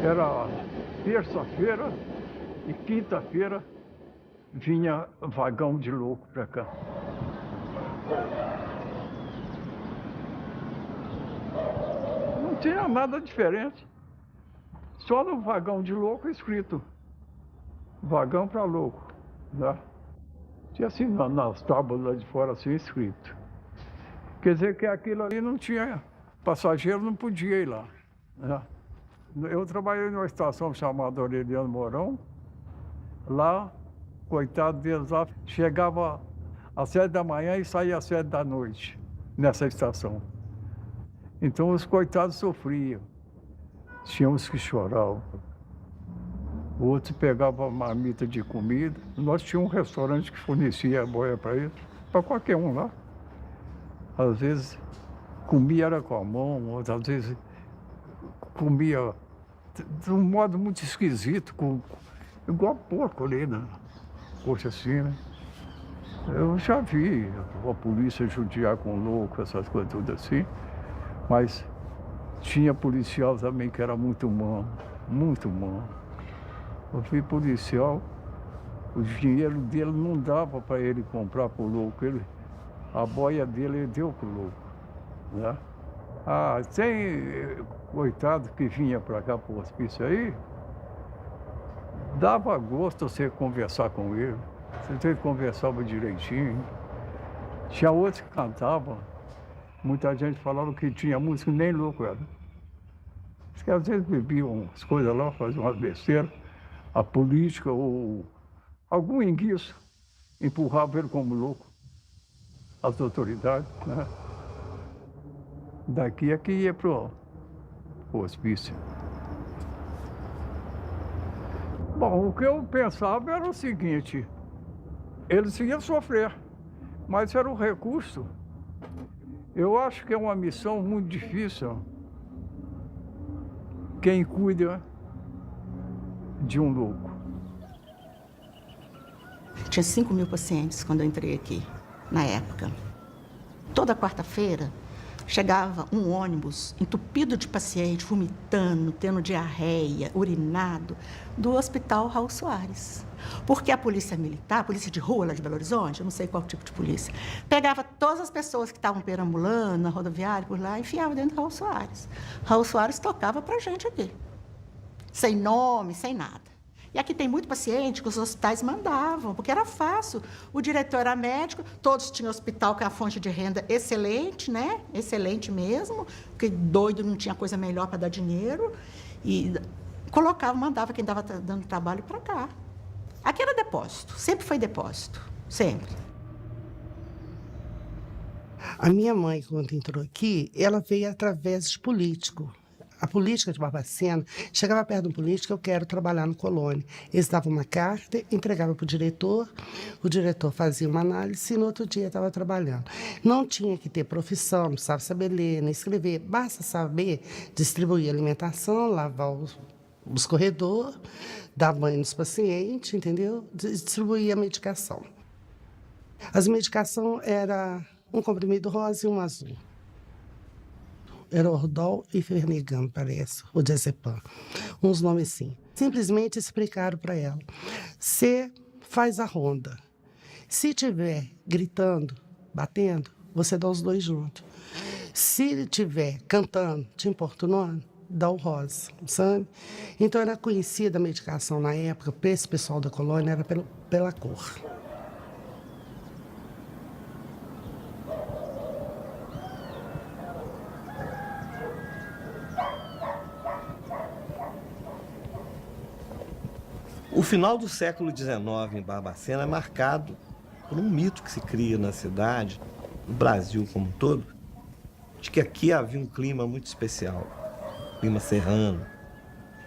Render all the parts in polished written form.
Era terça-feira e quinta-feira vinha vagão de louco para cá. Não tinha nada diferente. Só no vagão de louco escrito vagão para louco, né? Tinha assim nas tábuas lá de fora assim escrito. Quer dizer que aquilo ali não tinha, passageiro não podia ir lá, né? Eu trabalhei numa estação chamada Aureliano Mourão. Lá, coitado deles lá, chegava às 7 da manhã e saía às 7 da noite, nessa estação. Então os coitados sofriam. Tinha uns que choravam. Outros pegavam marmita de comida. Nós tínhamos um restaurante que fornecia boia para eles, para qualquer um lá. Às vezes comia era com a mão, outras vezes comia de um modo muito esquisito, igual porco ali, né? Poxa, assim, né? Eu já vi a polícia judiar com louco, essas coisas tudo assim, mas tinha policial também que era muito humano, muito humano. Eu vi policial, o dinheiro dele não dava para ele comprar pro louco, a boia dele ele deu pro louco, né? Ah, tem coitado que vinha para cá pro hospício aí, dava gosto você conversar com ele. Você conversava direitinho. Tinha outros que cantavam. Muita gente falava que tinha música, nem louco era. Diz que às vezes bebiam as coisas lá, faziam umas besteiras. A política ou algum enguiço empurrava ele como louco. As autoridades, né? Daqui é que ia pro hospício. Bom, o que eu pensava era o seguinte, eles iam sofrer, mas era o recurso. Eu acho que é uma missão muito difícil. Quem cuida de um louco. Tinha 5.000 pacientes quando eu entrei aqui, na época. Toda quarta-feira chegava um ônibus entupido de paciente, vomitando, tendo diarreia, urinado, do Hospital Raul Soares. Porque a polícia militar, a polícia de rua lá de Belo Horizonte, eu não sei qual tipo de polícia, pegava todas as pessoas que estavam perambulando na rodoviária por lá e enfiava dentro do Raul Soares. Raul Soares tocava pra gente aqui. Sem nome, sem nada. E aqui tem muito paciente que os hospitais mandavam, porque era fácil. O diretor era médico, todos tinham hospital com a fonte de renda excelente, né? Excelente mesmo, porque doido não tinha coisa melhor para dar dinheiro. E colocava, mandava quem estava dando trabalho para cá. Aqui era depósito, sempre foi depósito, sempre. A minha mãe, quando entrou aqui, ela veio através de político. A política de Barbacena, chegava perto do político, eu quero trabalhar no Colônia. Eles davam uma carta, entregavam para o diretor fazia uma análise e no outro dia estava trabalhando. Não tinha que ter profissão, não precisava saber ler, nem escrever, basta saber distribuir alimentação, lavar os corredores, dar banho nos pacientes, entendeu? Distribuir a medicação. As medicações eram um comprimido rosa e um azul. Era Ordol e Fernegan, parece, o Diazepam. Uns nomes assim. Simplesmente explicaram para ela. Você faz a ronda. Se tiver gritando, batendo, você dá os dois juntos. Se tiver cantando, te importunando, dá o rosa, sabe? Então era conhecida a medicação na época, para esse pessoal da colônia, era pela cor. O final do século XIX em Barbacena é marcado por um mito que se cria na cidade, no Brasil como um todo, de que aqui havia um clima muito especial, clima serrano.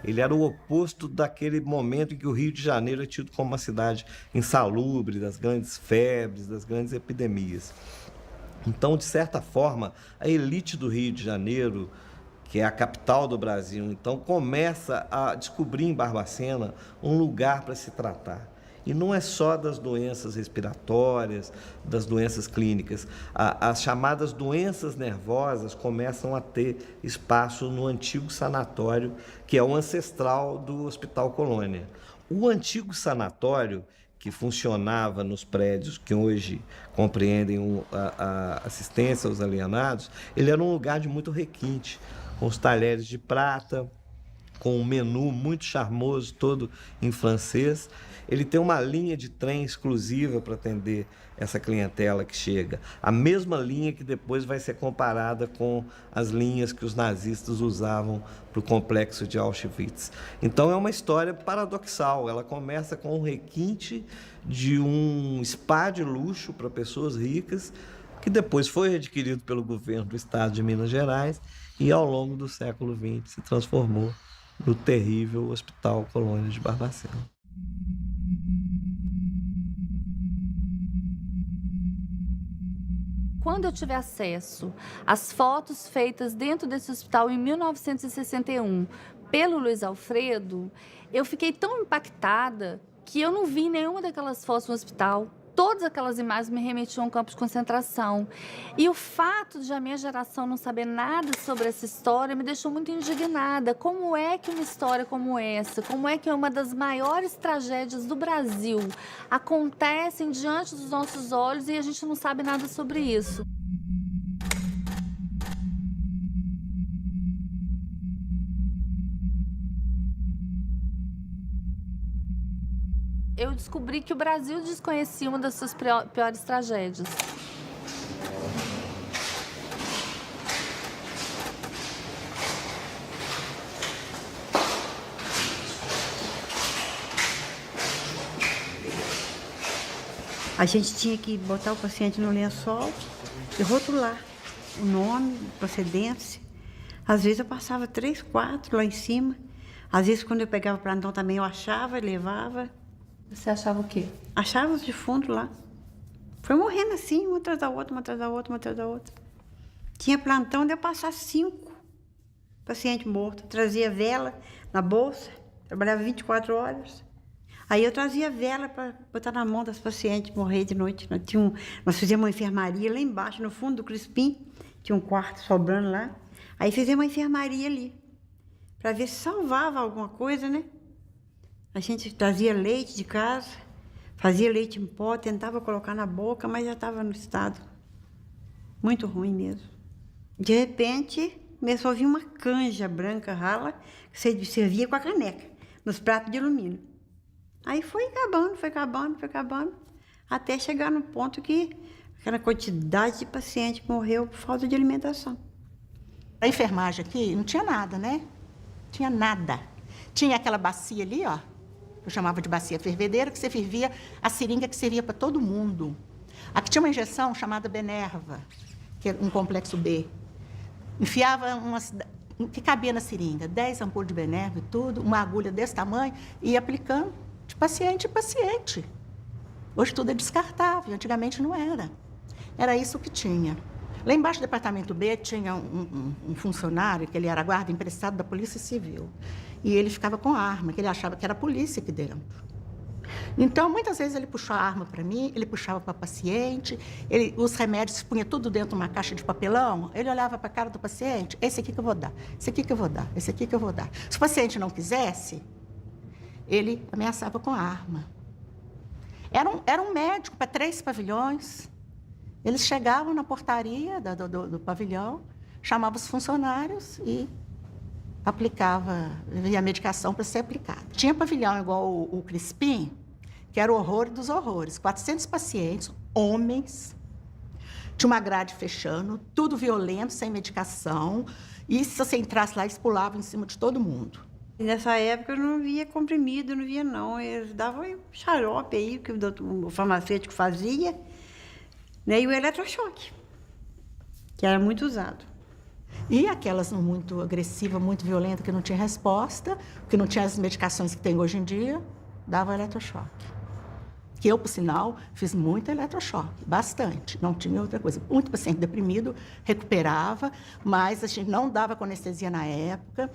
Ele era o oposto daquele momento em que o Rio de Janeiro é tido como uma cidade insalubre, das grandes febres, das grandes epidemias. Então, de certa forma, a elite do Rio de Janeiro, que é a capital do Brasil, então começa a descobrir em Barbacena um lugar para se tratar. E não é só das doenças respiratórias, das doenças clínicas. As chamadas doenças nervosas começam a ter espaço no antigo sanatório, que é o ancestral do Hospital Colônia. O antigo sanatório, que funcionava nos prédios que hoje compreendem a assistência aos alienados, ele era um lugar de muito requinte, com os talheres de prata, com um menu muito charmoso, todo em francês. Ele tem uma linha de trem exclusiva para atender essa clientela que chega. A mesma linha que depois vai ser comparada com as linhas que os nazistas usavam para o complexo de Auschwitz. Então é uma história paradoxal. Ela começa com um requinte de um spa de luxo para pessoas ricas, que depois foi adquirido pelo governo do estado de Minas Gerais e ao longo do século XX se transformou no terrível Hospital Colônia de Barbacena. Quando eu tive acesso às fotos feitas dentro desse hospital em 1961 pelo Luiz Alfredo, eu fiquei tão impactada que eu não vi nenhuma daquelas fotos no hospital. Todas aquelas imagens me remetiam a um campo de concentração. E o fato de a minha geração não saber nada sobre essa história me deixou muito indignada. Como é que uma história como essa, como é que uma das maiores tragédias do Brasil acontecem diante dos nossos olhos e a gente não sabe nada sobre isso? Eu descobri que o Brasil desconhecia uma das suas piores tragédias. A gente tinha que botar o paciente no lençol e rotular o nome, procedência. Às vezes eu passava 3, 4 lá em cima. Às vezes, quando eu pegava o plantão também, eu achava e levava. Você achava o quê? Achava os defuntos lá. Foi morrendo assim, uma atrás da outra, uma atrás da outra, uma atrás da outra. Tinha plantão de eu passar 5 pacientes mortos. Trazia vela na bolsa, trabalhava 24 horas. Aí eu trazia vela para botar na mão das pacientes morrer de noite. Nós fizemos uma enfermaria lá embaixo, no fundo do Crispim. Tinha um quarto sobrando lá. Aí fizemos uma enfermaria ali, para ver se salvava alguma coisa, né? A gente trazia leite de casa, fazia leite em pó, tentava colocar na boca, mas já estava no estado muito ruim mesmo. De repente, começou a vir uma canja branca rala, que você servia com a caneca, nos pratos de alumínio. Aí foi acabando, até chegar no ponto que aquela quantidade de paciente morreu por falta de alimentação. A enfermagem aqui não tinha nada, né? Tinha nada. Tinha aquela bacia ali, ó. Eu chamava de bacia fervedeira, que você fervia a seringa que servia para todo mundo. Aqui tinha uma injeção chamada Benerva, que era um complexo B. Enfiava que cabia na seringa, 10 ampulhas de Benerva e tudo, uma agulha desse tamanho, e ia aplicando de paciente em paciente. Hoje tudo é descartável, antigamente não era. Era isso que tinha. Lá embaixo do departamento B tinha um funcionário, que ele era guarda emprestado da Polícia Civil. E ele ficava com arma, que ele achava que era a polícia aqui dentro. Então, muitas vezes ele puxou a arma para mim, ele puxava para o paciente, os remédios punha tudo dentro de uma caixa de papelão, ele olhava para a cara do paciente, esse aqui que eu vou dar, esse aqui que eu vou dar, esse aqui que eu vou dar. Se o paciente não quisesse, ele ameaçava com a arma. Era um médico para 3 pavilhões. Eles chegavam na portaria do pavilhão, chamavam os funcionários e aplicava a medicação para ser aplicada. Tinha pavilhão igual o Crispim, que era o horror dos horrores. 400 pacientes, homens, tinha uma grade fechando, tudo violento, sem medicação. E se você entrasse lá, eles pulavam em cima de todo mundo. E nessa época eu não via comprimido, não via não. Eles davam xarope aí, que o farmacêutico fazia, né? E o eletrochoque, que era muito usado. E aquelas muito agressivas, muito violentas, que não tinha resposta, que não tinha as medicações que tem hoje em dia, dava eletrochoque. Que eu, por sinal, fiz muito eletrochoque, bastante, não tinha outra coisa. Muito paciente deprimido, recuperava, mas a gente não dava com anestesia na época,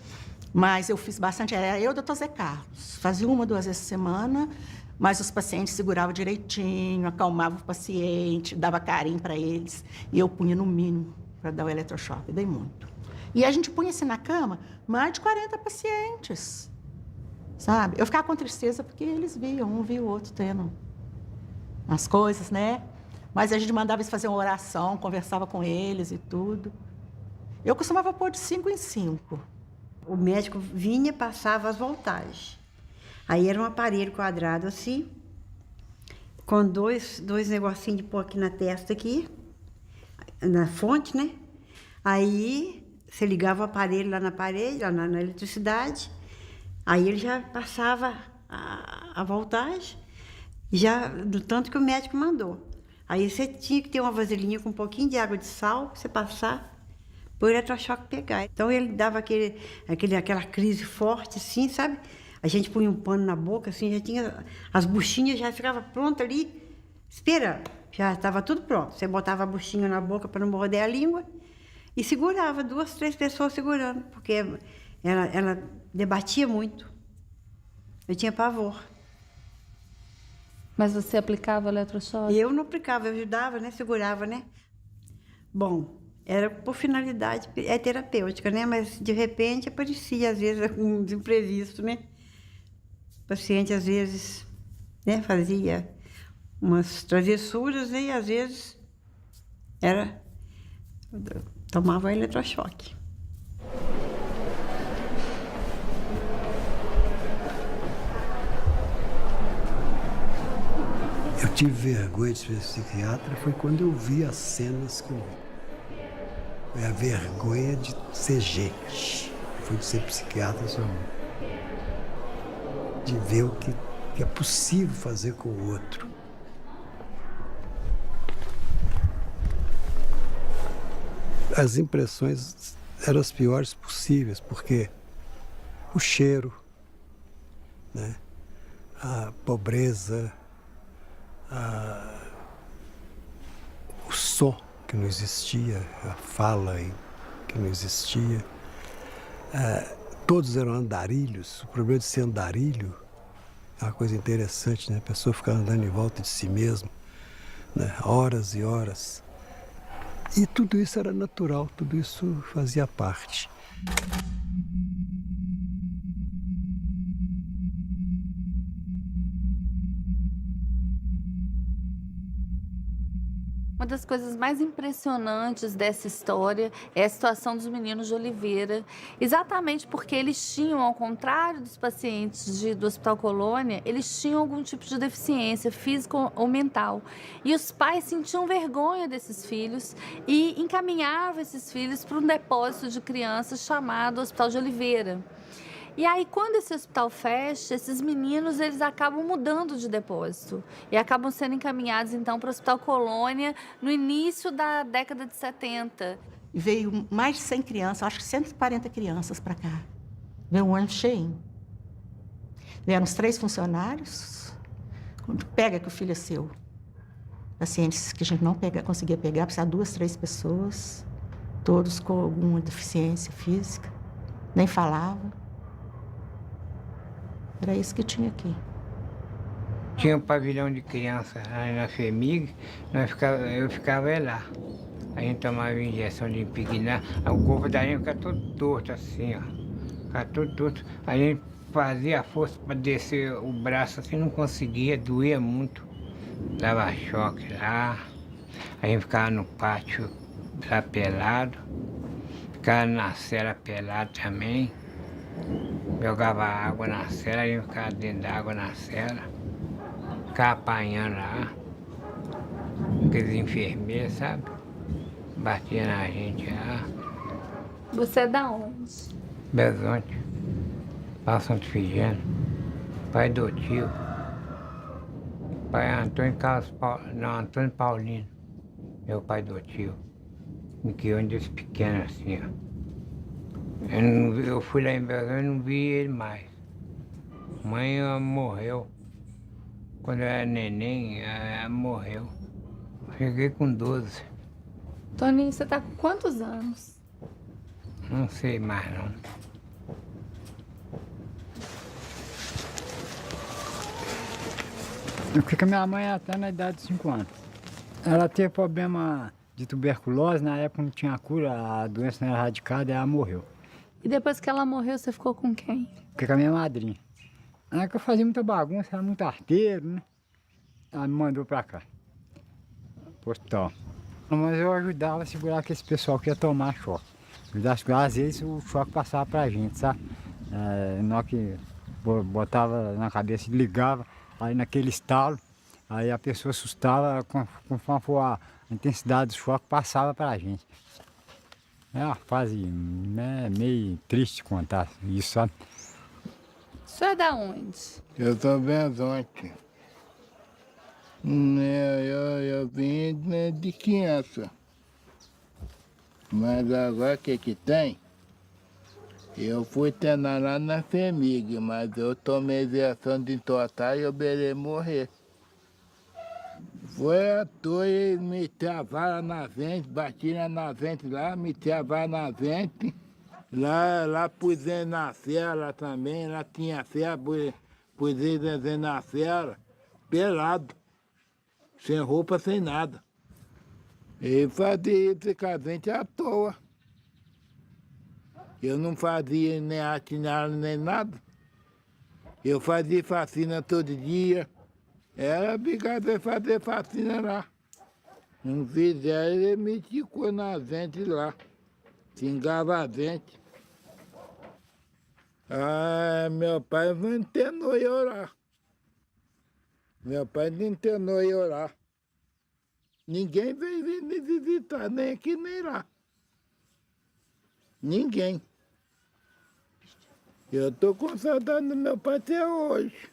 mas eu fiz bastante, era eu e o Dr. Zé Carlos. Fazia 1 ou 2 vezes por semana, Mas os pacientes seguravam direitinho, acalmavam o paciente, dava carinho para eles. E eu punha no mínimo para dar o eletrochoque. Dei muito. E a gente punha assim na cama, mais de 40 pacientes. Sabe? Eu ficava com tristeza porque eles viam, um via o outro tendo as coisas, né? Mas a gente mandava eles fazer uma oração, conversava com eles e tudo. Eu costumava pôr de 5 em 5. O médico vinha, passava as voltagens. Aí era um aparelho quadrado assim, com dois negocinhos de pôr aqui na testa, aqui, na fonte, né? Aí você ligava o aparelho lá na parede, lá na eletricidade, aí ele já passava a voltagem, já do tanto que o médico mandou. Aí você tinha que ter uma vasilhinha com um pouquinho de água de sal, pra você passar, para o eletrochoque pegar. Então ele dava aquela crise forte, assim, sabe? A gente punha um pano na boca, assim, já tinha... As buchinhas já ficavam prontas ali, esperando. Já estava tudo pronto. Você botava a buchinha na boca para não morder a língua e segurava, 2, 3 pessoas segurando, porque ela debatia muito. Eu tinha pavor. Mas você aplicava eletrochoque? Eu não aplicava, eu ajudava, né? Segurava, né? Bom, era por finalidade terapêutica, né? Mas, de repente, aparecia, às vezes, um imprevisto, né? O paciente, às vezes, né, fazia umas travessuras, né, e, às vezes, tomava eletrochoque. Eu tive vergonha de ser psiquiatra, foi quando eu vi as cenas que eu vi. Foi a vergonha de ser gente, foi de ser psiquiatra só. De ver o que é possível fazer com o outro. As impressões eram as piores possíveis, porque o cheiro, né, a pobreza, o som que não existia, a fala que não existia. Todos eram andarilhos. O problema de ser andarilho é uma coisa interessante, né? A pessoa ficar andando em volta de si mesmo, né? Horas e horas. E tudo isso era natural, tudo isso fazia parte. Uma das coisas mais impressionantes dessa história é a situação dos meninos de Oliveira, exatamente porque eles tinham, ao contrário dos pacientes do Hospital Colônia, eles tinham algum tipo de deficiência física ou mental. E os pais sentiam vergonha desses filhos e encaminhavam esses filhos para um depósito de crianças chamado Hospital de Oliveira. E aí, quando esse hospital fecha, esses meninos, eles acabam mudando de depósito e acabam sendo encaminhados, então, para o Hospital Colônia no início da década de 70. Veio mais de 100 crianças, acho que 140 crianças para cá. Veio um ônibus cheio. Vieram os 3 funcionários. Quando pega que o filho é seu. Pacientes que a gente não conseguia pegar, precisava 2, 3 pessoas, todos com alguma deficiência física, nem falavam. Era isso que tinha aqui. Tinha um pavilhão de criança aí na FEMIG, eu ficava lá. A gente tomava injeção de impregnar, o corpo da gente ficava todo torto assim, ó. Ficava todo torto. A gente fazia força para descer o braço assim, não conseguia, doía muito. Dava choque lá. A gente ficava no pátio lá pelado, ficava na cela pelado também. Jogava água na cela, a gente ficava dentro da água na cela, ficava apanhando lá, aqueles enfermeiros, sabe? Batia na gente lá. Você é da onde? Belzonte, Paulo Santo Figênio, pai do tio, pai Antônio Antônio Paulino, meu pai do tio, me criou desde pequeno assim, ó. Eu fui lá em Belém e não vi ele mais. Mãe morreu. Quando eu era neném, ela morreu. Cheguei com 12. Toninho, você tá com quantos anos? Não sei mais, não. Eu fiquei com a minha mãe até na idade de 5 anos. Ela teve problema de tuberculose, na época não tinha cura, a doença não era erradicada e ela morreu. E depois que ela morreu, você ficou com quem? Fiquei com a minha madrinha. Ela que eu fazia muita bagunça, era muito arteiro, né? Ela me mandou pra cá, pro hospital. Mas eu ajudava a segurar aquele pessoal que ia tomar choque. Ajudava a segurar, às vezes o choque passava pra gente, sabe? Na hora que botava na cabeça, ligava, aí naquele estalo, aí a pessoa assustava, conforme for a intensidade do choque, passava pra gente. É uma fase meio triste contar isso, sabe? O senhor é da onde? Eu sou Benzonte. Eu vim de criança. Mas agora o que tem? Eu fui treinar lá na FEMIG, mas eu tomei injeção de entortar e eu beirei morrer. Foi à toa e meti a vara na vente, bati na vente lá, meti a vara na vente. Lá pus ele na cela também, lá tinha cela, pus ele na cela, pelado, sem roupa, sem nada. E fazia isso com a vente à toa. Eu não fazia nem arte nem nada. Eu fazia faxina todo dia. Era obrigado a fazer faxina lá. Não fizeram, ele me ticou na vente lá. Xingava a vente. Meu pai não internou em orar. Meu pai não internou em orar. Ninguém veio me visitar, nem aqui nem lá. Ninguém. Eu tô com saudade do meu pai até hoje.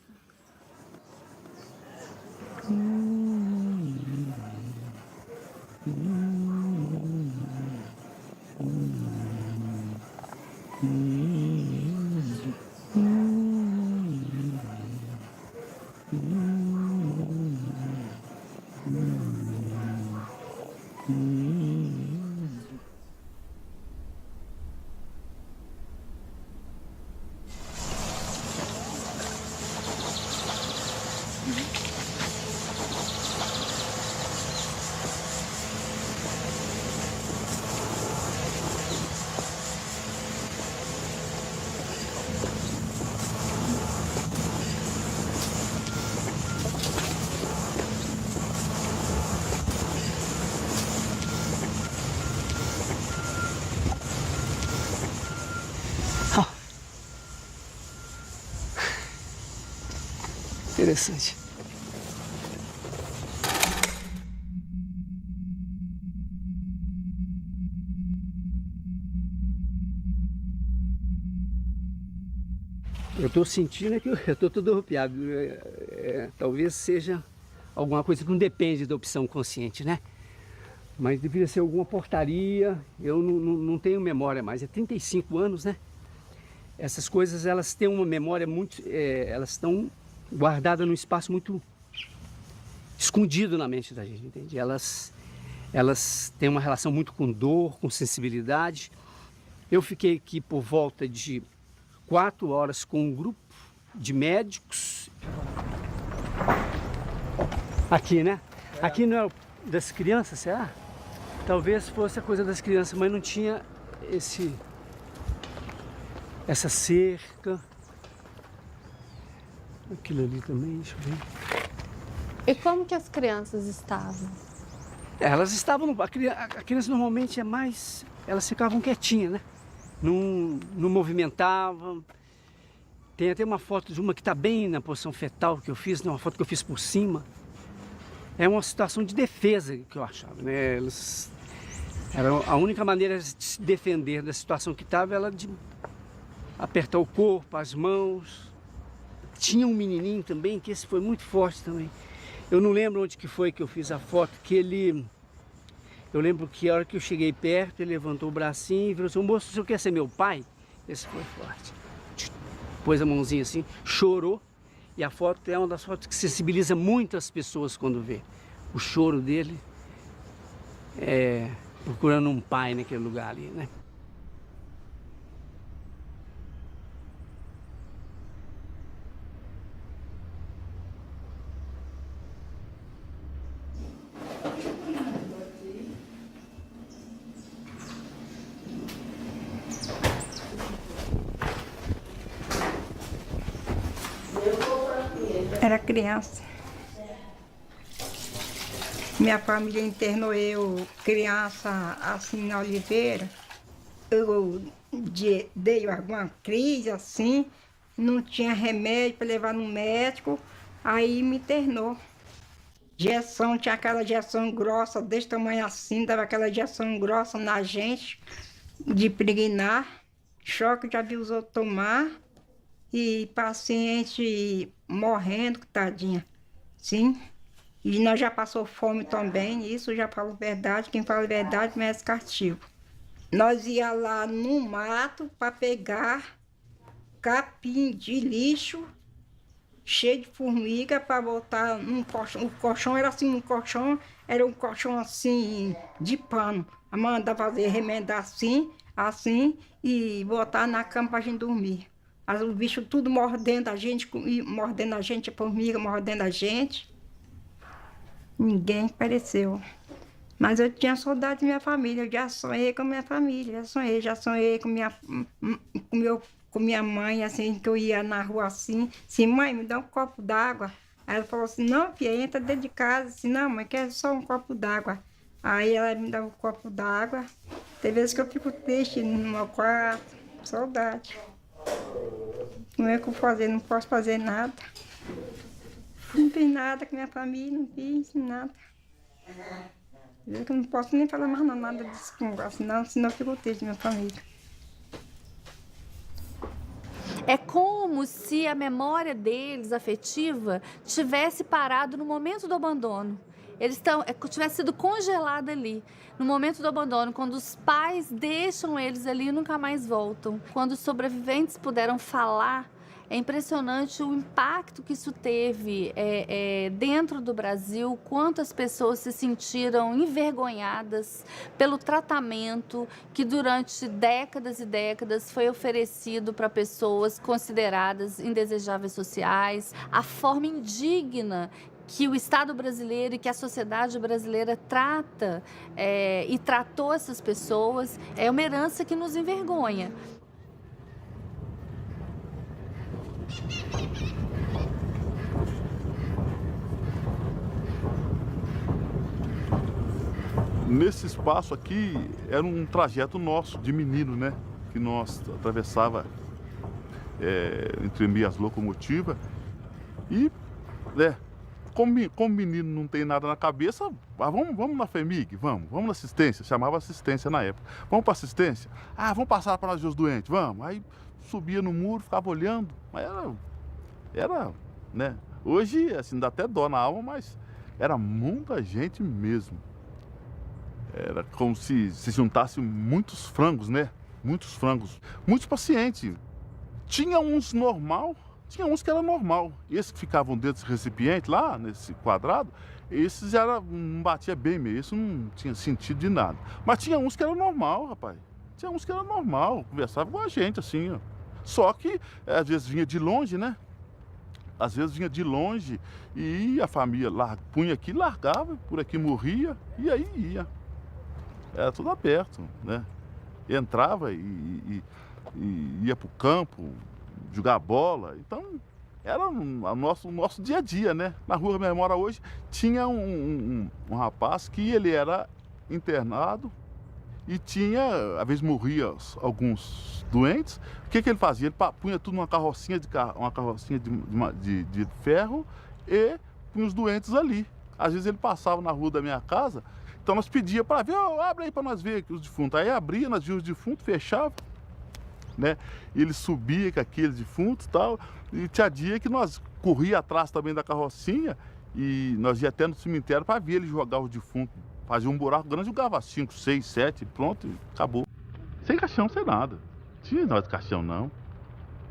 Interessante. Eu estou sentindo que eu estou todo arrepiado. Talvez seja alguma coisa que não depende da opção consciente, né? Mas deveria ser alguma portaria. Eu não tenho memória mais. É 35 anos, né? Essas coisas, elas têm uma memória muito... elas estão guardadas num espaço muito escondido na mente da gente, entende? Elas têm uma relação muito com dor, com sensibilidade. Eu fiquei aqui por volta de 4 horas com um grupo de médicos. Aqui, né? Aqui não é das crianças, será? Talvez fosse a coisa das crianças, mas não tinha essa cerca. Aquilo ali também, deixa eu ver. E como que as crianças estavam? Elas estavam... A criança normalmente é mais... Elas ficavam quietinhas, né? Não movimentavam. Tem até uma foto de uma que está bem na posição fetal que eu fiz, né? Uma foto que eu fiz por cima. É uma situação de defesa que eu achava, né? A única maneira de se defender da situação que estava era de apertar o corpo, as mãos. Tinha um menininho também, que esse foi muito forte também. Eu não lembro onde que foi que eu fiz a foto, que ele... Eu lembro que a hora que eu cheguei perto, ele levantou o bracinho e falou assim: moço, o senhor quer ser meu pai? Esse foi forte. Pôs a mãozinha assim, chorou. E a foto é uma das fotos que sensibiliza muitas pessoas quando vê. O choro dele, procurando um pai naquele lugar ali, né? Era criança. Minha família internou eu, criança, assim, na Oliveira. Eu dei alguma crise, assim, não tinha remédio para levar no médico, aí me internou. Injeção, tinha aquela injeção grossa, desse tamanho assim, dava aquela injeção grossa na gente, de pregnar, choque já viu os outros tomar, e paciente morrendo, tadinha, sim. E nós já passou fome também, isso já falo verdade, quem fala verdade merece castigo. Nós ia lá no mato para pegar capim de lixo, cheio de formiga, para botar num colchão. O colchão era assim, era um colchão assim, de pano. A manda fazer, remendar assim, assim, e botar na cama para a gente dormir. Os bichos tudo mordendo a gente, a formiga mordendo a gente. Ninguém apareceu. Mas eu tinha saudade da minha família, eu já sonhei com a minha família, já sonhei com minha mãe, assim, que eu ia na rua assim, mãe, me dá um copo d'água. Aí ela falou assim, não, filha, entra dentro de casa, assim, não, mãe, quer só um copo d'água. Aí ela me dava um copo d'água, tem vezes que eu fico triste no meu quarto, saudade. Não é o que eu fazer, não posso fazer nada. Não fiz nada com minha família, não fiz nada. Eu não posso nem falar mais nada desse negócio, não, senão eu fico triste, minha família. É como se a memória deles, afetiva, tivesse parado no momento do abandono. Tivesse sido congelada ali, no momento do abandono, quando os pais deixam eles ali e nunca mais voltam. Quando os sobreviventes puderam falar, é impressionante o impacto que isso teve dentro do Brasil, quantas pessoas se sentiram envergonhadas pelo tratamento que durante décadas e décadas foi oferecido para pessoas consideradas indesejáveis sociais, a forma indigna que o Estado brasileiro e que a sociedade brasileira trata e tratou essas pessoas, é uma herança que nos envergonha. Nesse espaço aqui era um trajeto nosso de menino, né? Que nós atravessava entre as locomotivas e, como menino não tem nada na cabeça, vamos na FEMIG, vamos na assistência, chamava assistência na época. Vamos para assistência? Ah, vamos passar para nós ver os doentes, vamos. Aí subia no muro, ficava olhando, mas era, né? Hoje, assim, dá até dó na alma, mas era muita gente mesmo. Era como se juntasse muitos frangos, né? Muitos frangos. Muitos pacientes. Tinha uns normal, tinha uns que era normal. Esses que ficavam dentro desse recipiente lá, nesse quadrado, esses não batia bem mesmo, isso não tinha sentido de nada. Mas tinha uns que era normal, rapaz. Tinha uns que era normal, conversava com a gente, assim, ó. Só que, às vezes, vinha de longe, né? Às vezes vinha de longe e a família punha aqui, largava, por aqui morria e aí ia. Era tudo aberto, né? Entrava e ia para o campo jogar bola. Então, era o nosso dia a dia, né? Na Rua da Memória hoje tinha um rapaz que ele era internado e às vezes morria alguns doentes. O que ele fazia? Ele punha tudo numa carrocinha de ferro e punha os doentes ali. Às vezes ele passava na rua da minha casa. Então nós pedíamos para ver, abre aí para nós ver aqui os defuntos. Aí abria, nós víamos os defuntos, fechava, né? E ele subia com aqueles defuntos e tal. E tinha dia que nós corria atrás também da carrocinha e nós ia até no cemitério para ver ele jogar os defuntos. Fazia um buraco grande, jogava 5, 6, 7, pronto, e acabou. Sem caixão, sem nada. Não tinha nós de caixão, não.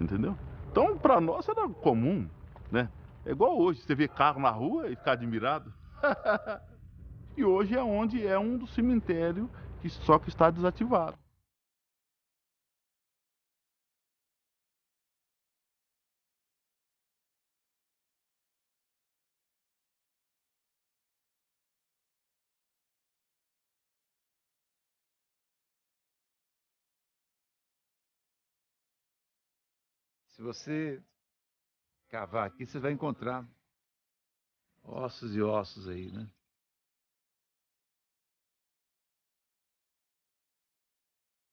Entendeu? Então, para nós era comum, né? É igual hoje, você vê carro na rua e ficar admirado. E hoje é um dos cemitérios só que está desativado. Se você cavar aqui, você vai encontrar ossos e ossos aí, né?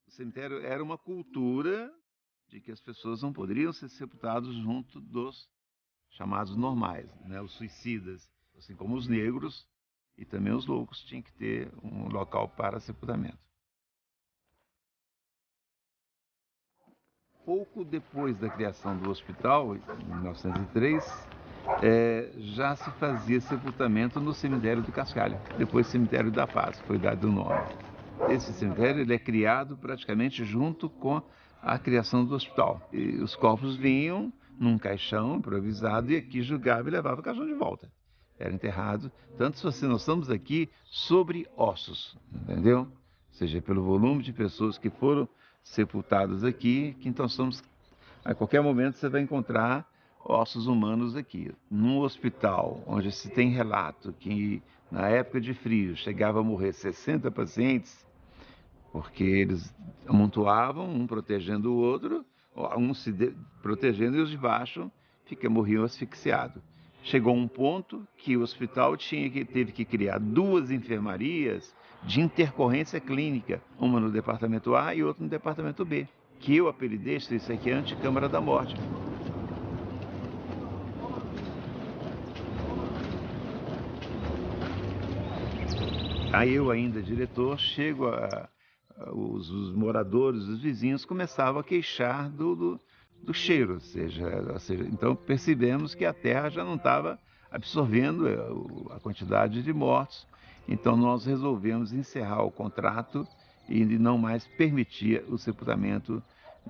O cemitério era uma cultura de que as pessoas não poderiam ser sepultadas junto dos chamados normais, né? Os suicidas, assim como os negros e também os loucos tinham que ter um local para sepultamento. Pouco depois da criação do hospital, em 1903, já se fazia sepultamento no cemitério do Cascalho, depois cemitério da Paz, foi dado o nome. Esse cemitério ele é criado praticamente junto com a criação do hospital. E os corpos vinham num caixão improvisado e aqui julgava e levava o caixão de volta. Era enterrado, tanto se nós estamos aqui sobre ossos, entendeu? Ou seja, pelo volume de pessoas que foram sepultadas aqui, que então estamos, a qualquer momento você vai encontrar ossos humanos aqui. Num hospital onde se tem relato que na época de frio chegava a morrer 60 pacientes, porque eles amontoavam, um protegendo o outro, um se protegendo e os de baixo morriam asfixiados. Chegou um ponto que o hospital teve que criar 2 enfermarias de intercorrência clínica, uma no departamento A e outra no departamento B, que eu apelidei, isso aqui é a Anticâmara da Morte. Aí eu ainda, diretor, chego os moradores, os vizinhos começavam a queixar do cheiro, ou seja, então percebemos que a terra já não estava absorvendo a quantidade de mortos, então nós resolvemos encerrar o contrato e não mais permitir o sepultamento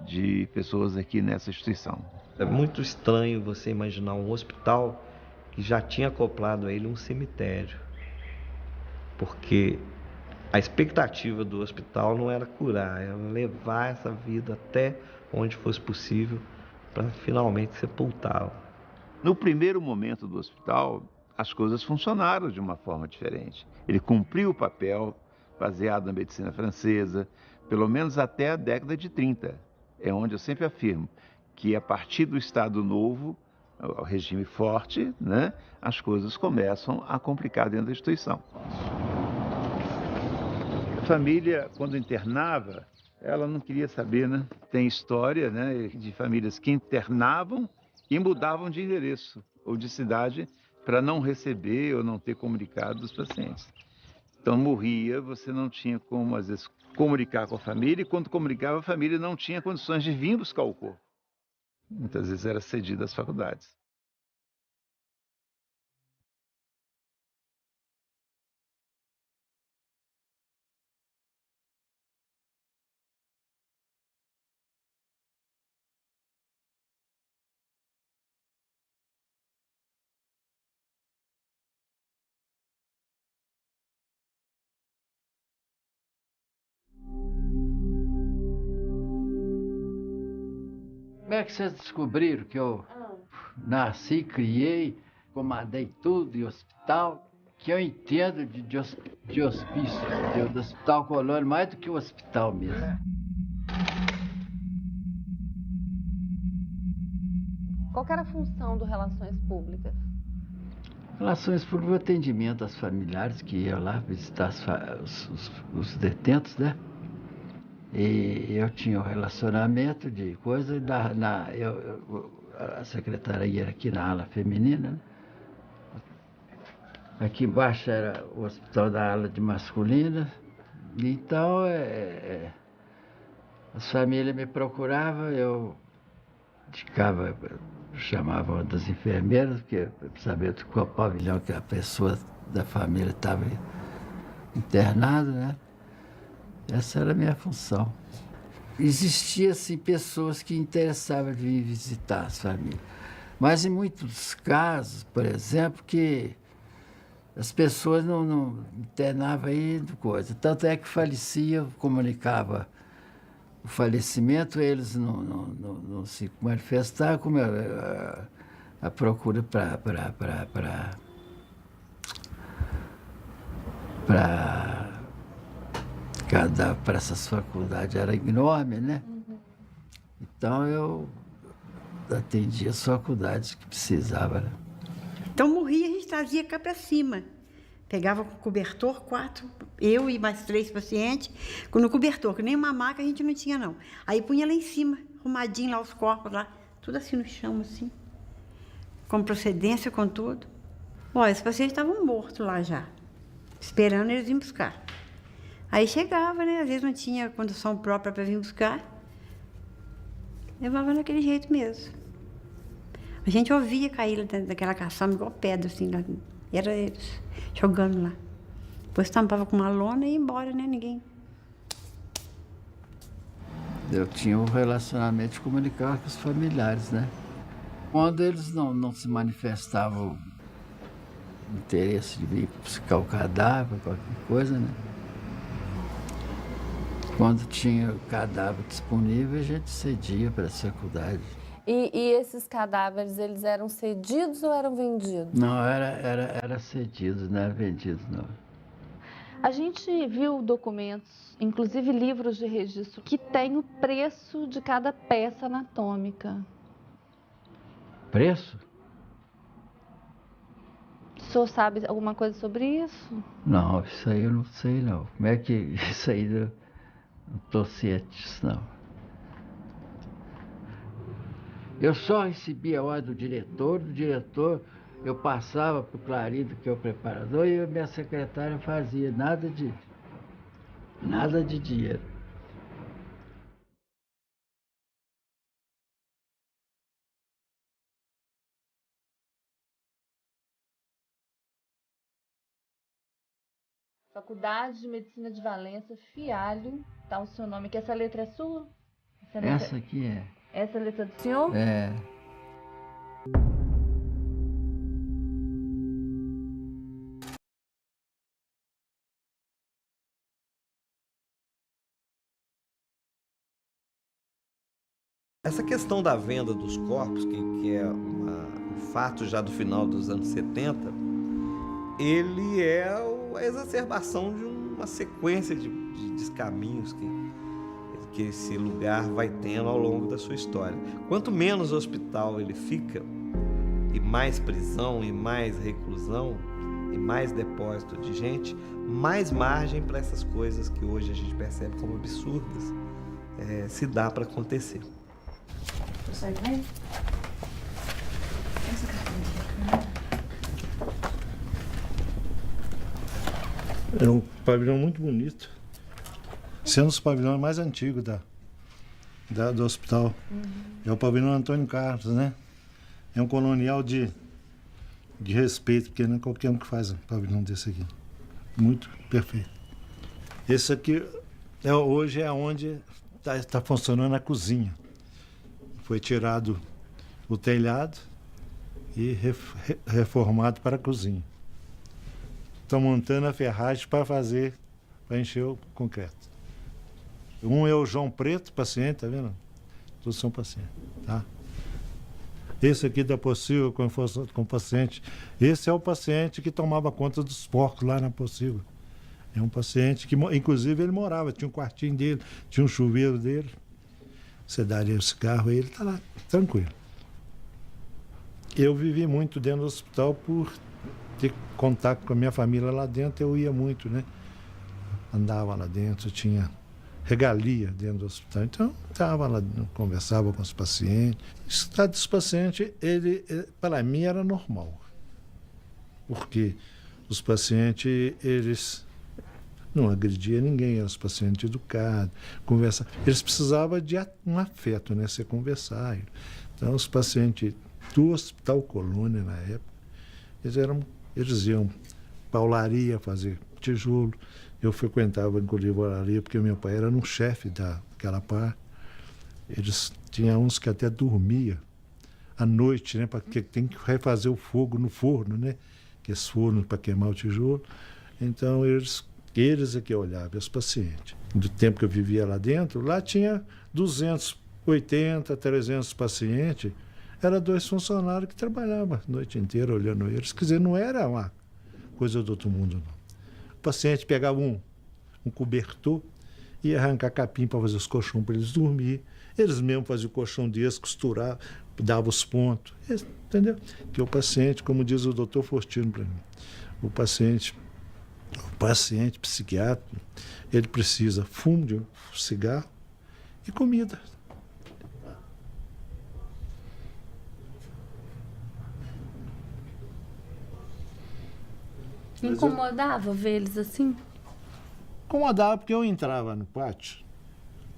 de pessoas aqui nessa instituição. É muito estranho você imaginar um hospital que já tinha acoplado a ele um cemitério, porque a expectativa do hospital não era curar, era levar essa vida até onde fosse possível para finalmente sepultá-la. No primeiro momento do hospital, as coisas funcionaram de uma forma diferente. Ele cumpriu o papel baseado na medicina francesa, pelo menos até a década de 30. É onde eu sempre afirmo que a partir do Estado Novo, o regime forte, né, as coisas começam a complicar dentro da instituição. A família, quando internava, ela não queria saber, né? Tem história, né, de famílias que internavam e mudavam de endereço ou de cidade para não receber ou não ter comunicado dos pacientes. Então morria, você não tinha como, às vezes, comunicar com a família, e quando comunicava, a família não tinha condições de vir buscar o corpo. Muitas vezes era cedido às faculdades. Como é que vocês descobriram que eu nasci, criei, comandei tudo de hospital, que eu entendo de hospício, do Hospital Colônia, mais do que o hospital mesmo. Qual que era a função do Relações Públicas? Relações Públicas, o atendimento às familiares que iam lá visitar os detentos, né? E eu tinha um relacionamento de coisa, a secretaria era aqui na ala feminina, né? Aqui embaixo era o hospital da ala de masculina. Então, as famílias me procuravam, eu chamava uma das enfermeiras, porque eu sabia de qual pavilhão que a pessoa da família estava internada, né? Essa era a minha função. Existiam, assim, pessoas que interessavam de vir visitar as famílias. Mas em muitos casos, por exemplo, que as pessoas não internavam aí coisa. Tanto é que falecia, comunicava o falecimento, eles não se manifestavam, como a procura para essas faculdades era enorme, né? Então eu atendia as faculdades que precisava, né? Então morria, a gente trazia cá para cima. Pegava com cobertor, 4, eu e mais 3 pacientes, no cobertor, que nem uma maca a gente não tinha, não. Aí punha lá em cima, arrumadinho lá os corpos, lá, tudo assim no chão, assim, com procedência, com tudo. Olha, os pacientes estavam mortos lá já, esperando eles virem buscar. Aí chegava, né? Às vezes não tinha condução própria para vir buscar. Levava daquele jeito mesmo. A gente ouvia cair lá dentro daquela caçamba, igual pedra, assim, lá. Era eles jogando lá. Depois tampava com uma lona e ia embora, né? Ninguém. Eu tinha um relacionamento de comunicar com os familiares, né? Quando eles não se manifestavam interesse de vir buscar o cadáver, qualquer coisa, né? Quando tinha o cadáver disponível, a gente cedia para as faculdades. E esses cadáveres, eles eram cedidos ou eram vendidos? Não, era cedidos, não era vendidos, não. A gente viu documentos, inclusive livros de registro, que tem o preço de cada peça anatômica. Preço? O senhor sabe alguma coisa sobre isso? Não, isso aí eu não sei, não. Como é que isso aí não estou ciente disso, não. Eu só recebia a ordem do diretor eu passava para o Clarido, que é o preparador, e a minha secretária fazia nada de dinheiro. Faculdade de Medicina de Valença, Fialho, tá o seu nome aqui. Essa letra é sua? Essa aqui é. Essa é a letra do senhor? É. Essa questão da venda dos corpos, que é um fato já do final dos anos 70, ele é a exacerbação de uma sequência de descaminhos que esse lugar vai tendo ao longo da sua história. Quanto menos hospital ele fica, e mais prisão, e mais reclusão, e mais depósito de gente, mais margem para essas coisas que hoje a gente percebe como absurdas se dá para acontecer. Sai bem? Essa carteira. É um pavilhão muito bonito. Sendo os pavilhões mais antigos do hospital. É o pavilhão Antônio Carlos, né? É um colonial de respeito, porque não é qualquer um que faz um pavilhão desse aqui. Muito perfeito. Esse aqui hoje é onde está funcionando a cozinha. Foi tirado o telhado e reformado para a cozinha. Estão montando a ferragem para encher o concreto. Um é o João Preto, paciente, tá vendo? Todos são pacientes, tá? Esse aqui da Possível com o paciente. Esse é o paciente que tomava conta dos porcos lá na Possível. É um paciente que, inclusive, ele morava, tinha um quartinho dele, tinha um chuveiro dele. Você daria o cigarro e ele está lá, tranquilo. Eu vivi muito dentro do hospital por ter contato com a minha família lá dentro, eu ia muito, né? Andava lá dentro, tinha regalia dentro do hospital. Então, estava lá, conversava com os pacientes. O estado dos pacientes, para mim, era normal. Porque os pacientes, eles não agrediam ninguém, eram os pacientes educados, conversavam. Eles precisavam de um afeto, né? Você conversar. Então, os pacientes do Hospital Colônia, na época, eles iam para olaria fazer tijolo. Eu frequentava, inclusive, a olaria, porque meu pai era um chefe daquela parte. Eles tinham uns que até dormia à noite, né? Porque tem que refazer o fogo no forno, né? Que esse forno para queimar o tijolo. Então, eles é que olhavam os pacientes. Do tempo que eu vivia lá dentro, lá tinha 280, 300 pacientes. Era 2 funcionários que trabalhavam a noite inteira olhando eles. Quer dizer, não era uma coisa do outro mundo, não. O paciente pegava um cobertor e ia arrancar capim para fazer os colchões para eles dormir. Eles mesmos faziam o colchão deles, costuravam, dava os pontos, entendeu? Que o paciente, como diz o doutor Fortino para mim, o paciente psiquiátrico, ele precisa fumo de cigarro e comida. Incomodava ver eles assim? Incomodava porque eu entrava no pátio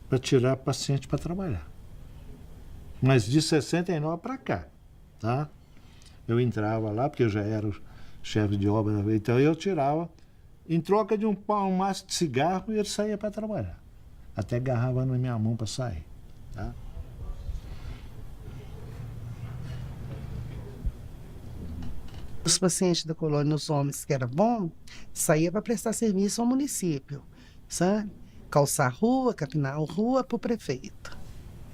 para tirar paciente para trabalhar. Mas de 69 para cá, tá? Eu entrava lá, porque eu já era o chefe de obra, então eu tirava, em troca de um maço de cigarro, e ele saía para trabalhar. Até agarrava na minha mão para sair, tá? Os pacientes da colônia, os homens que eram bons, saíam para prestar serviço ao município, sabe? Calçar rua, capinar rua para o prefeito,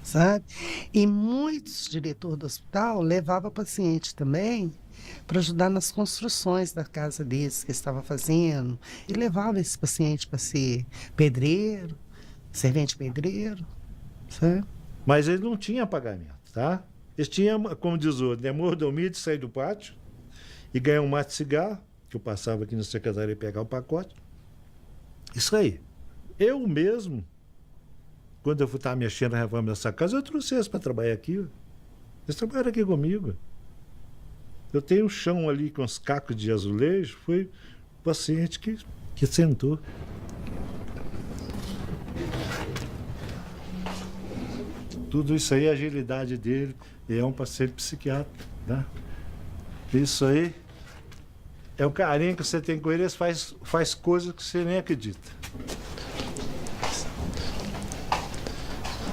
sabe? E muitos diretores do hospital levavam paciente também para ajudar nas construções da casa deles que estava fazendo. E levavam esse paciente para ser pedreiro, servente pedreiro, sabe? Mas ele não tinha pagamento, tá? Eles tinham, como diz o outro, mordomia de sair do pátio e ganhar um maço de cigarro, que eu passava aqui na secretaria e pegar o pacote. Isso aí. Eu mesmo, quando eu estava mexendo na reforma dessa casa, eu trouxe eles para trabalhar aqui. Eles trabalharam aqui comigo. Eu tenho um chão ali com os cacos de azulejo, foi o paciente que sentou. Tudo isso aí, a agilidade dele, é um paciente psiquiátrico, tá? Isso aí é o carinho que você tem com ele, ele faz coisas que você nem acredita.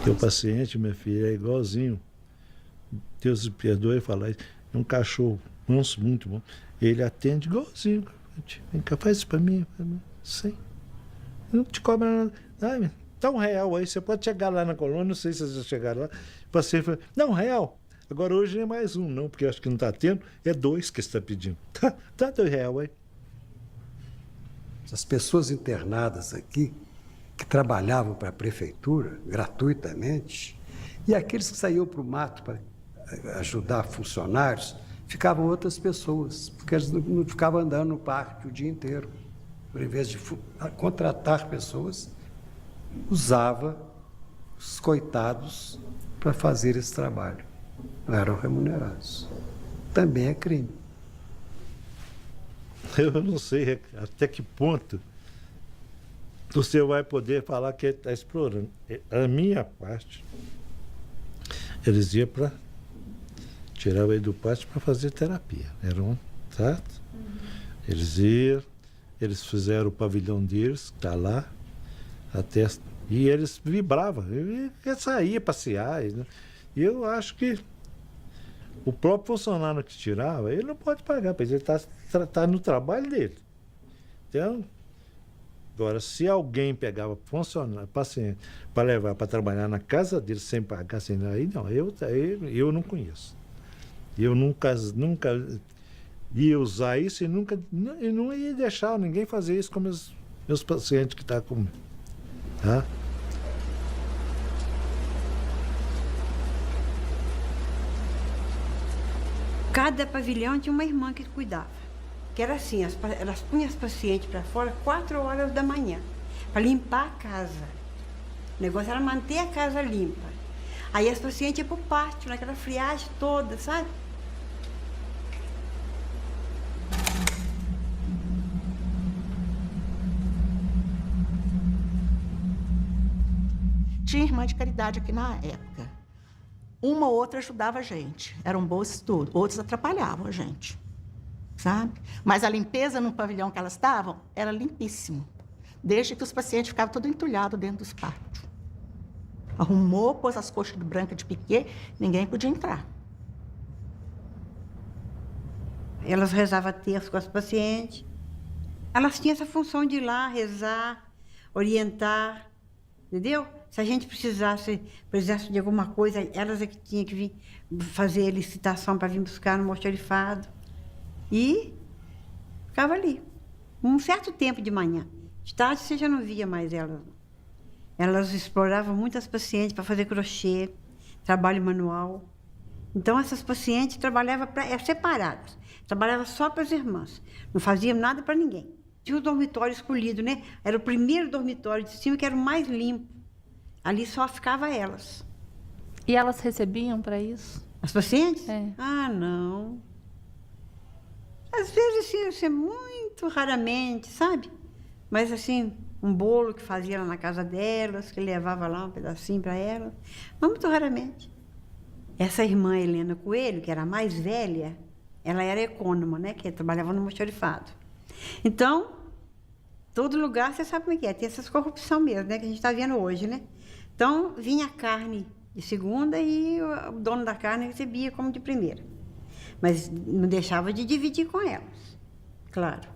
Teu paciente, minha filha, é igualzinho. Deus me perdoe falar isso. É um cachorro manso, muito bom. Ele atende igualzinho. Vem cá, faz isso pra mim. Sim. Não te cobra nada. Dá R$1 aí. Você pode chegar lá na colônia, não sei se vocês já chegaram lá. O paciente fala, não, R$1. Agora hoje não é mais um, não, porque acho que não está tendo. É 2 que você está pedindo. Tá R$2 aí. As pessoas internadas aqui, que trabalhavam para a prefeitura gratuitamente, e aqueles que saíam para o mato para ajudar funcionários, ficavam outras pessoas, porque eles não ficavam andando no parque o dia inteiro. Por invés de contratar pessoas, usava os coitados para fazer esse trabalho. Não eram remunerados. Também é crime. Eu não sei até que ponto você vai poder falar que ele está explorando. A minha parte, eles iam para tirar ele do pátio para fazer terapia. Era um trato. Eles iam, eles fizeram o pavilhão deles, que está lá, até, e eles vibravam. Ele saía passear. E eu acho que o próprio funcionário que tirava, ele não pode pagar, porque ele está no trabalho dele. Então, agora, se alguém pegava funcionário, paciente, para levar para trabalhar na casa dele sem pagar, sem nada, aí não, eu não conheço. Eu nunca ia usar isso e não ia deixar ninguém fazer isso com meus pacientes que estão comigo. Tá? Cada pavilhão tinha uma irmã que cuidava. Que era assim, elas punham as pacientes para fora 4 horas da manhã, para limpar a casa. O negócio era manter a casa limpa. Aí as pacientes iam para o pátio, naquela friagem toda, sabe? Tinha irmã de caridade aqui na época. Uma ou outra ajudava a gente. Eram boas tudo. Outros atrapalhavam a gente. Sabe? Mas a limpeza no pavilhão que elas estavam era limpíssimo. Desde que os pacientes ficavam todos entulhados dentro dos pátios. Arrumou, pôs as coxas brancas de piquê, ninguém podia entrar. Elas rezavam terço com as pacientes. Elas tinham essa função de ir lá, rezar, orientar, entendeu? Se a gente precisasse de alguma coisa, elas é que tinham que vir fazer a licitação para vir buscar no almoxarifado. E ficava ali. Um certo tempo de manhã. De tarde você já não via mais elas. Elas exploravam muitas pacientes para fazer crochê, trabalho manual. Então, essas pacientes trabalhavam separadas. Trabalhavam só para as irmãs. Não faziam nada para ninguém. Tinha o dormitório escolhido, né? Era o primeiro dormitório de cima, que era o mais limpo. Ali só ficava elas. E elas recebiam para isso? As pacientes? É. Ah, não. Às vezes, assim, muito raramente, sabe? Mas, assim, um bolo que fazia lá na casa delas, que levava lá um pedacinho para elas. Mas muito raramente. Essa irmã Helena Coelho, que era a mais velha, ela era econômica, né? Que trabalhava no almoxarifado. Então, todo lugar, você sabe como é que é. Tem essas corrupção mesmo, né? Que a gente está vendo hoje, né? Então, vinha a carne de segunda e o dono da carne recebia como de primeira. Mas não deixava de dividir com elas, claro.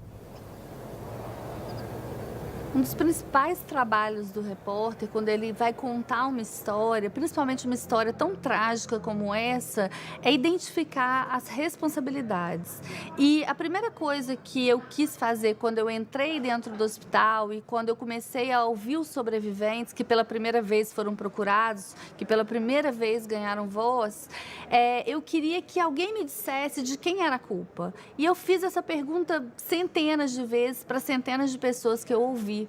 Um dos principais trabalhos do repórter, quando ele vai contar uma história, principalmente uma história tão trágica como essa, é identificar as responsabilidades. E a primeira coisa que eu quis fazer quando eu entrei dentro do hospital e quando eu comecei a ouvir os sobreviventes, que pela primeira vez foram procurados, que pela primeira vez ganharam voz, eu queria que alguém me dissesse de quem era a culpa. E eu fiz essa pergunta centenas de vezes para centenas de pessoas que eu ouvi.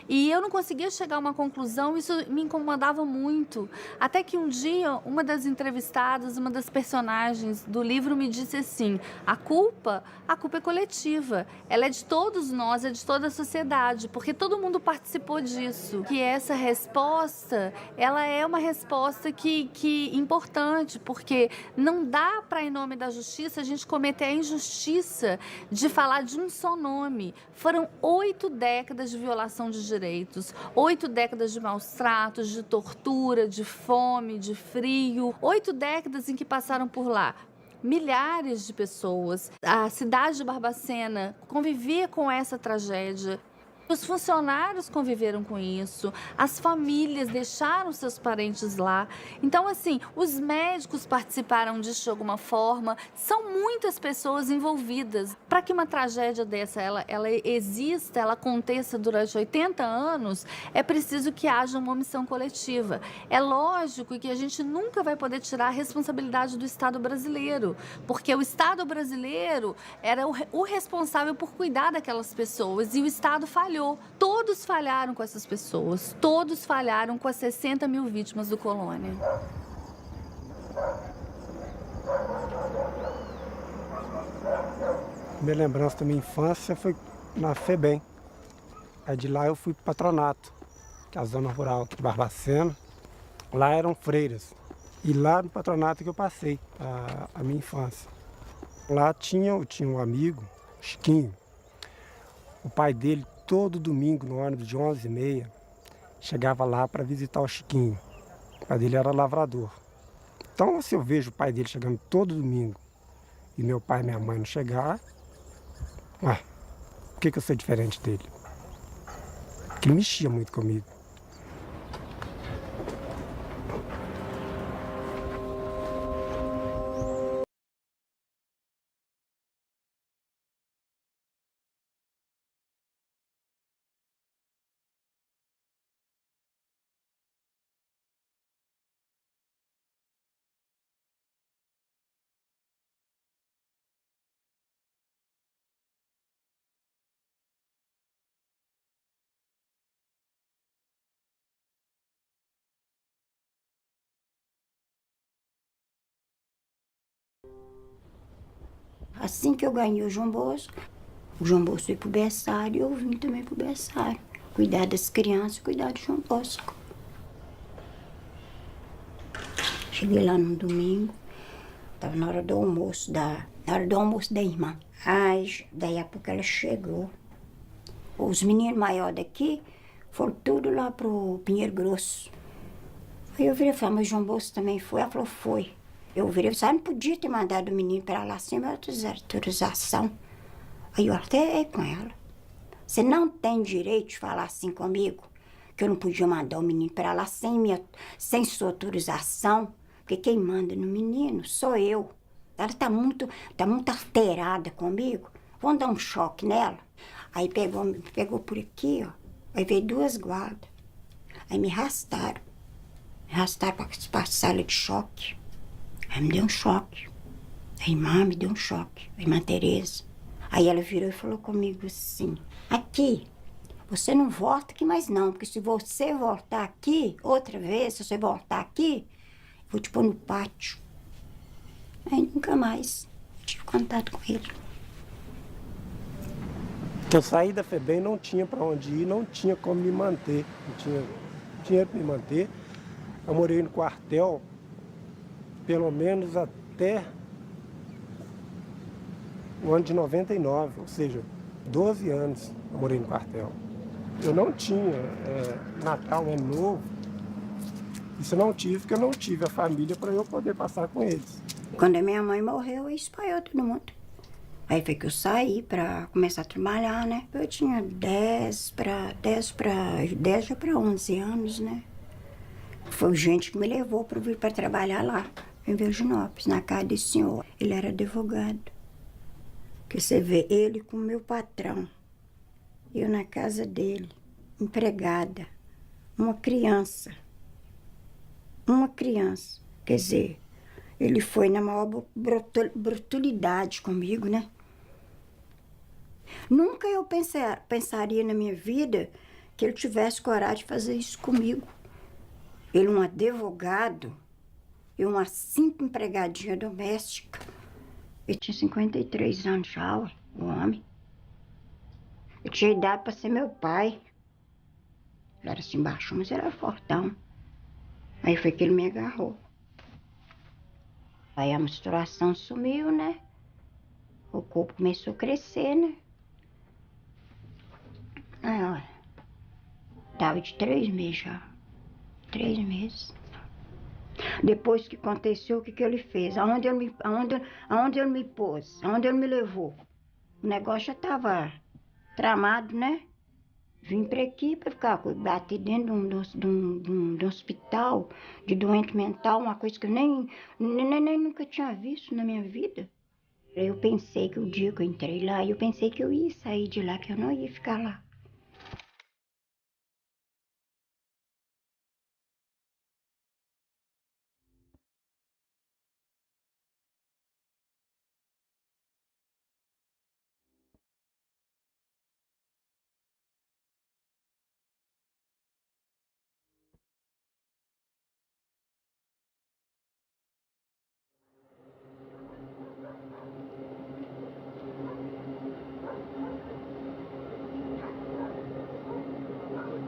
E eu não conseguia chegar a uma conclusão, isso me incomodava muito. Até que um dia, uma das entrevistadas, uma das personagens do livro me disse assim: a culpa é coletiva, ela é de todos nós, é de toda a sociedade, porque todo mundo participou disso. Que essa resposta, ela é uma resposta que importante, porque não dá para, em nome da justiça, a gente cometer a injustiça de falar de um só nome. Foram 8 décadas de violação de direitos, 8 décadas de maus tratos, de tortura, de fome, de frio, 8 décadas em que passaram por lá milhares de pessoas. A cidade de Barbacena convivia com essa tragédia. Os funcionários conviveram com isso, as famílias deixaram seus parentes lá. Então, assim, os médicos participaram disso de alguma forma. São muitas pessoas envolvidas. Para que uma tragédia dessa ela exista, ela aconteça durante 80 anos, é preciso que haja uma omissão coletiva. É lógico que a gente nunca vai poder tirar a responsabilidade do Estado brasileiro, porque o Estado brasileiro era o responsável por cuidar daquelas pessoas e o Estado falhou. Todos falharam com essas pessoas, todos falharam com as 60 mil vítimas do Colônia. Minha lembrança da minha infância foi na FEBEM. Aí de lá eu fui para o patronato, que é a zona rural aqui de Barbacena. Lá eram freiras. E lá no patronato que eu passei a minha infância. Lá eu tinha um amigo, Chiquinho. O pai dele, todo domingo, no ônibus de 11h30, chegava lá para visitar o Chiquinho. O pai dele era lavrador. Então, se eu vejo o pai dele chegando todo domingo e meu pai e minha mãe não chegar, por que eu sou diferente dele? Porque ele mexia muito comigo. Assim que eu ganhei o João Bosco foi pro berçário e eu vim também pro berçário. Cuidar das crianças, cuidar do João Bosco. Cheguei lá no domingo, estava na hora do almoço da irmã. Aí, daí a pouco ela chegou. Os meninos maiores daqui foram tudo lá pro Pinheiro Grosso. Aí eu virei e falei, mas o João Bosco também foi? Ela falou, foi. Eu virei e falei, não podia ter mandado o menino para lá sem minha autorização. Aí eu até com ela. Você não tem direito de falar assim comigo, que eu não podia mandar o menino para lá sem sua autorização, porque quem manda no menino sou eu. Ela tá muito alterada comigo. Vamos dar um choque nela. Aí pegou por aqui, ó. Aí veio 2 guardas. Aí me arrastaram. Me arrastaram para a sala de choque. Aí me deu um choque. A irmã me deu um choque, a irmã Tereza. Aí ela virou e falou comigo assim, aqui, você não volta aqui mais não, porque se você voltar aqui, outra vez, se você voltar aqui, eu vou te pôr no pátio. Aí nunca mais tive contato com ele. Eu saí da FEBEM, não tinha para onde ir, não tinha como me manter, não tinha dinheiro para me manter. Eu morei no quartel pelo menos até o ano de 99, ou seja, 12 anos eu morei no quartel. Eu não tinha Natal, Ano Novo, isso eu não tive, porque eu não tive a família para eu poder passar com eles. Quando a minha mãe morreu, espalhou todo mundo. Aí foi que eu saí para começar a trabalhar, né? Eu tinha 10 já para 11 anos, né? Foi gente que me levou para vir para trabalhar lá, em Virginópolis, na casa desse senhor. Ele era advogado. Que você vê ele com o meu patrão, eu na casa dele, empregada, uma criança. Quer dizer, ele foi na maior brutalidade comigo, né? Nunca eu pensaria na minha vida que ele tivesse coragem de fazer isso comigo. Ele um advogado, eu uma simples empregadinha doméstica. Ele tinha 53 anos já, o homem. Eu tinha idade para ser meu pai. Ele era assim baixo, mas era fortão. Aí foi que ele me agarrou. Aí a menstruação sumiu, né? O corpo começou a crescer, né? Aí, olha, tava de 3 meses já. 3 meses. Depois que aconteceu, o que ele fez? Aonde ele me pôs? Aonde ele me levou? O negócio já estava tramado, né? Vim para aqui para ficar batido dentro de um hospital de doente mental, uma coisa que eu nem nunca tinha visto na minha vida. Eu pensei que o dia que eu entrei lá, eu pensei que eu ia sair de lá, que eu não ia ficar lá.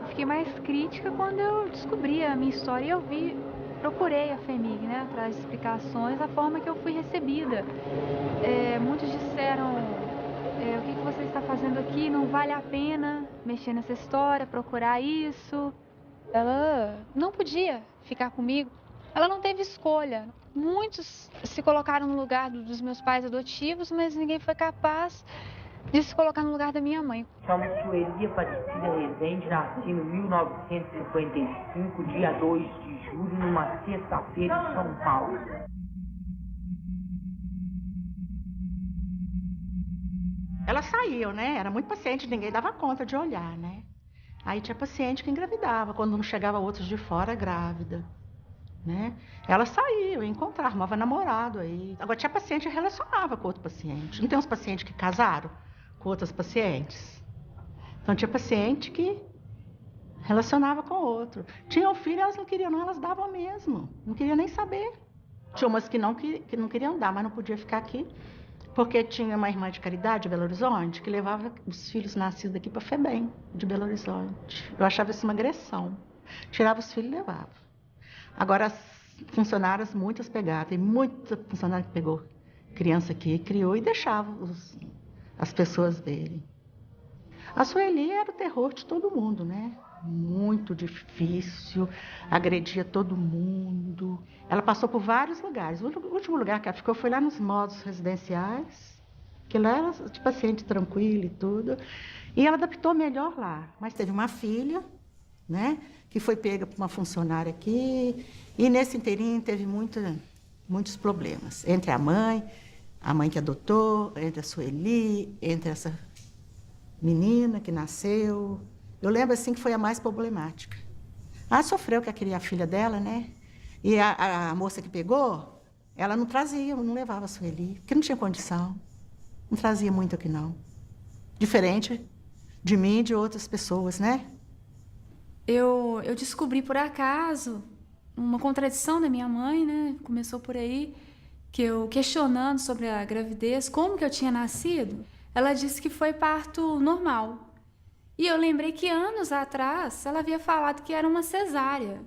Fiquei mais crítica quando eu descobri a minha história e procurei a FEMIG, né, atrás de explicações, a forma que eu fui recebida. Muitos disseram, o que você está fazendo aqui, não vale a pena mexer nessa história, procurar isso. Ela não podia ficar comigo, ela não teve escolha. Muitos se colocaram no lugar dos meus pais adotivos, mas ninguém foi capaz de se colocar no lugar da minha mãe. Chamo Sueli Aparecida Rezende, nasci em 1955, dia 2 de julho, numa sexta-feira em São Paulo. Elas saíam, né? Era muito paciente, ninguém dava conta de olhar, né? Aí tinha paciente que engravidava, quando não chegava outros de fora grávida, né? Elas saíam, encontravam, arrumava namorado aí. Agora tinha paciente que relacionava com outro paciente. Não tem uns pacientes que casaram com outras pacientes? Então tinha paciente que relacionava com outro. Tinha um filho, elas não queriam não, elas davam mesmo. Não queriam nem saber. Tinha umas que não queriam dar, mas não podia ficar aqui. Porque tinha uma irmã de caridade de Belo Horizonte que levava os filhos nascidos aqui para a FEBEM, de Belo Horizonte. Eu achava isso uma agressão. Tirava os filhos e levava. Agora, as funcionárias, muitas pegavam. Tem muita funcionária que pegou criança aqui, criou e deixava as pessoas verem. A Sueli era o terror de todo mundo, né? Muito difícil, agredia todo mundo. Ela passou por vários lugares. O último lugar que ela ficou foi lá nos modos residenciais, que lá era de paciente tranquilo e tudo. E ela adaptou melhor lá. Mas teve uma filha, né, que foi pega por uma funcionária aqui. E nesse inteirinho teve muitos problemas. Entre a mãe que adotou, entre a Sueli, entre essa menina que nasceu. Eu lembro assim que foi a mais problemática. Ela sofreu que queria a filha dela, né? E a moça que pegou Ela não trazia, não levava a Sueli, porque não tinha condição. Não trazia muito aqui, não. Diferente de mim e de outras pessoas, né? Eu descobri por acaso uma contradição da minha mãe, né? Começou por aí, que eu questionando sobre a gravidez, como que eu tinha nascido, ela disse que foi parto normal. E eu lembrei que anos atrás ela havia falado que era uma cesárea.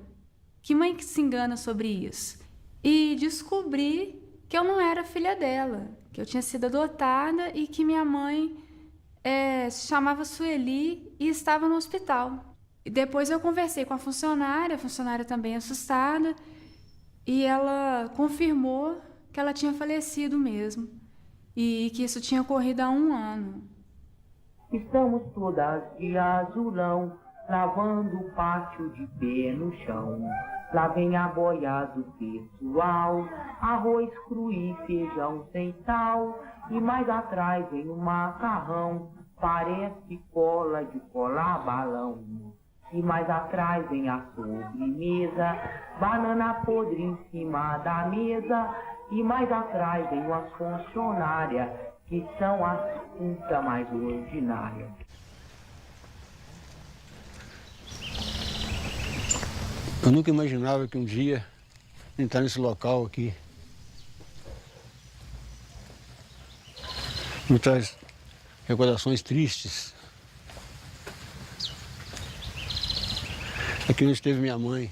Que mãe que se engana sobre isso? E descobri que eu não era filha dela, que eu tinha sido adotada e que minha mãe se chamava Sueli e estava no hospital. E depois eu conversei com a funcionária também assustada, e ela confirmou que ela tinha falecido mesmo, e que isso tinha ocorrido há 1 ano. Estamos todas de azulão, lavando o pátio de pé no chão. Lá vem a boia do pessoal, arroz cru e feijão sem sal. E mais atrás vem um macarrão, parece cola de colar balão. E mais atrás vem a sobremesa, banana podre em cima da mesa. E mais atrás vem as funcionárias, que são as putas mais ordinárias. Eu nunca imaginava que um dia entrar nesse local aqui me traz recordações tristes. Aqui onde esteve minha mãe.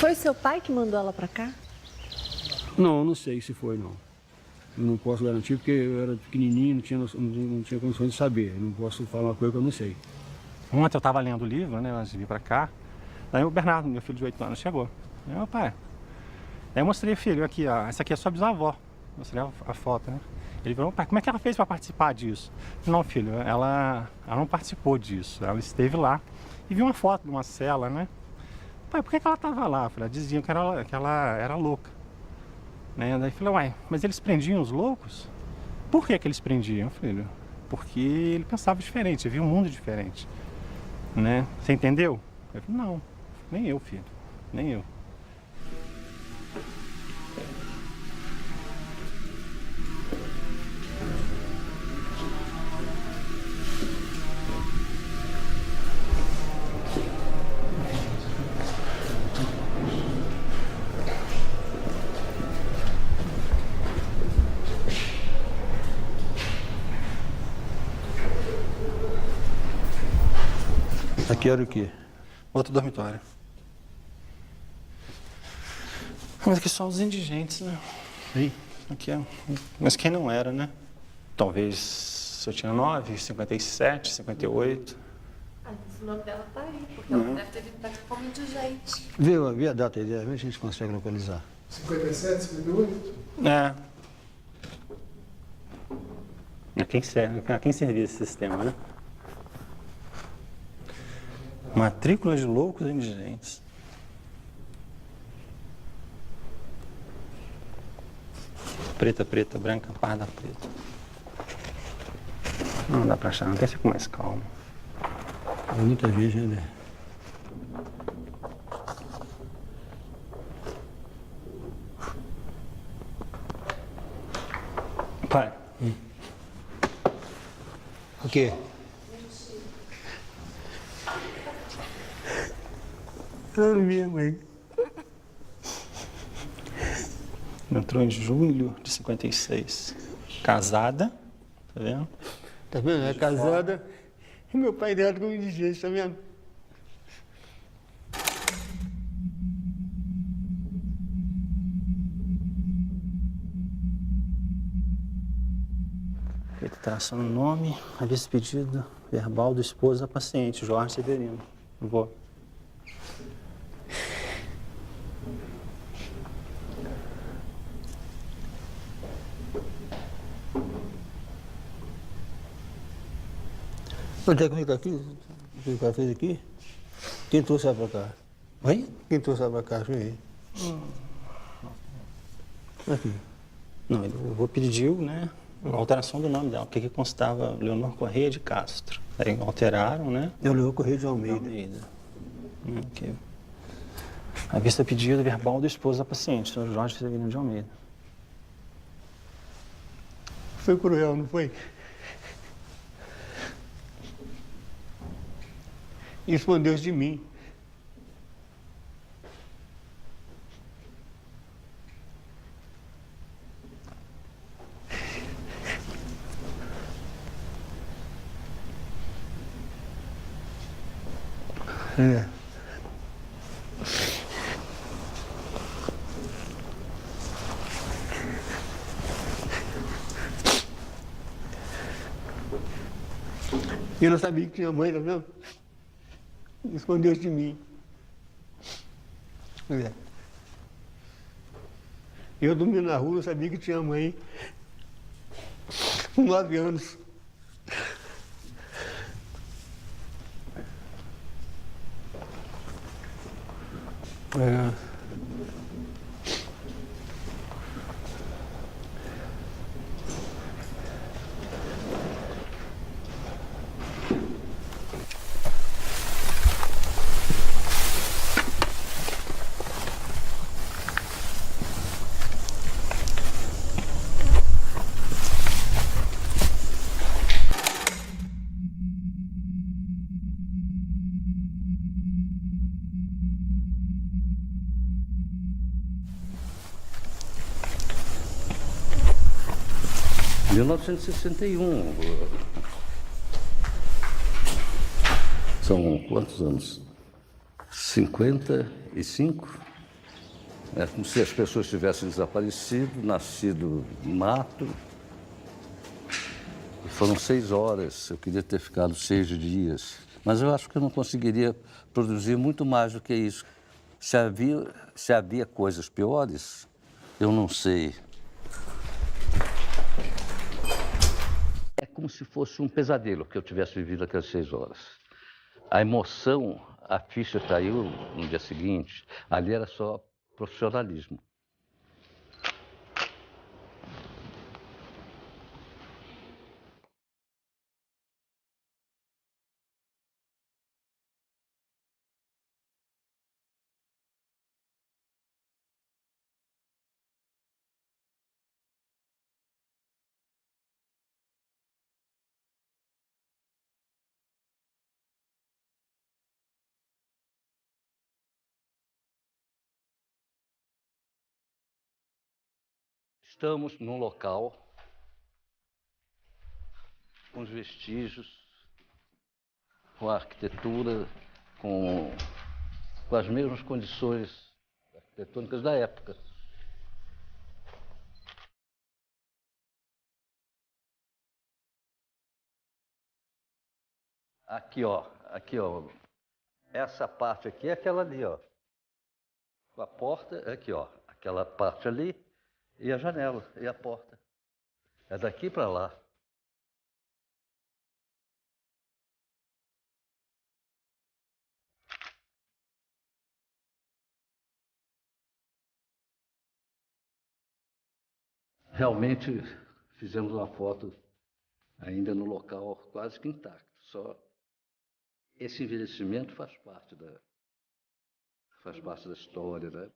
Foi seu pai que mandou ela pra cá? Não, não sei se foi, não. Eu não posso garantir porque eu era pequenininho, não tinha condições de saber. Eu não posso falar uma coisa que eu não sei. Ontem eu estava lendo o livro, né, antes de vir para cá. Daí o Bernardo, meu filho de 8 anos, chegou. Aí, meu pai. Daí eu mostrei, filho, aqui, ó, essa aqui é sua bisavó. Mostrei a foto, né? Ele falou, pai, como é que ela fez para participar disso? Não, filho, ela não participou disso. Ela esteve lá e viu uma foto de uma cela, né? Pai, por que ela estava lá? Eu falei, diziam que ela era louca. Né? Daí eu falei, uai, mas eles prendiam os loucos? Por que eles prendiam, filho? Porque ele pensava diferente, ele via um mundo diferente. Né? Você entendeu? Eu falei, não, nem eu, filho, nem eu. Aqui era o quê? Outro dormitório. Mas aqui só os indigentes, né? Sim. Aqui é... Mas quem não era, né? Talvez eu tinha 9, 57, 58. O nome dela tá aí, porque ela deve ter vindo pra cá como indigente. Vê a data aí, vê se a gente consegue localizar. 57, 58? É. A quem servia esse sistema, né? Matrícula de loucos e indigentes. Preta, preta, branca, parda, preta. Não dá pra achar, não. Tem que ser com mais calma. É muita gente, né? Pai. O quê? Era minha mãe. Entrou em julho de 56. Casada, tá vendo? Tá vendo? É casada. E meu pai dela como indigente, tá vendo? Ele está traçando o nome, a despedida verbal do esposo da paciente, Jorge Severino. Vou. Onde é que fica aqui? O que o cara fez aqui? Quem trouxe ela pra cá? Oi? Quem trouxe ela pra cá? Aqui. Não, ele, o vô pediu, né? A alteração do nome dela, porque constava Leonor Correia de Castro. Aí alteraram, né? Leonor Correia de Almeida. Ok. A vista pedido verbal do esposo da paciente, Sr. Jorge Severino de Almeida. Foi cruel, não foi? Escondeu-se de mim. É. Eu não sabia que tinha mãe, tá vendo? Escondeu-se de mim. É. Eu dormindo na rua, não sabia que tinha mãe. Com 9 anos. É. Em 1961, são quantos anos? 55? É como se as pessoas tivessem desaparecido, nascido no mato. E foram 6 horas, eu queria ter ficado 6 dias. Mas eu acho que eu não conseguiria produzir muito mais do que isso. Se havia coisas piores, eu não sei. É como se fosse um pesadelo que eu tivesse vivido aquelas 6 horas. A emoção, a ficha caiu no dia seguinte, ali era só profissionalismo. Estamos num local com os vestígios, com a arquitetura, com as mesmas condições arquitetônicas da época. Aqui, ó. Essa parte aqui é aquela ali, ó. A porta é aqui, ó. Aquela parte ali. E a janela, e a porta. É daqui para lá. Realmente fizemos uma foto ainda no local quase que intacto. Só esse envelhecimento faz parte da história, né?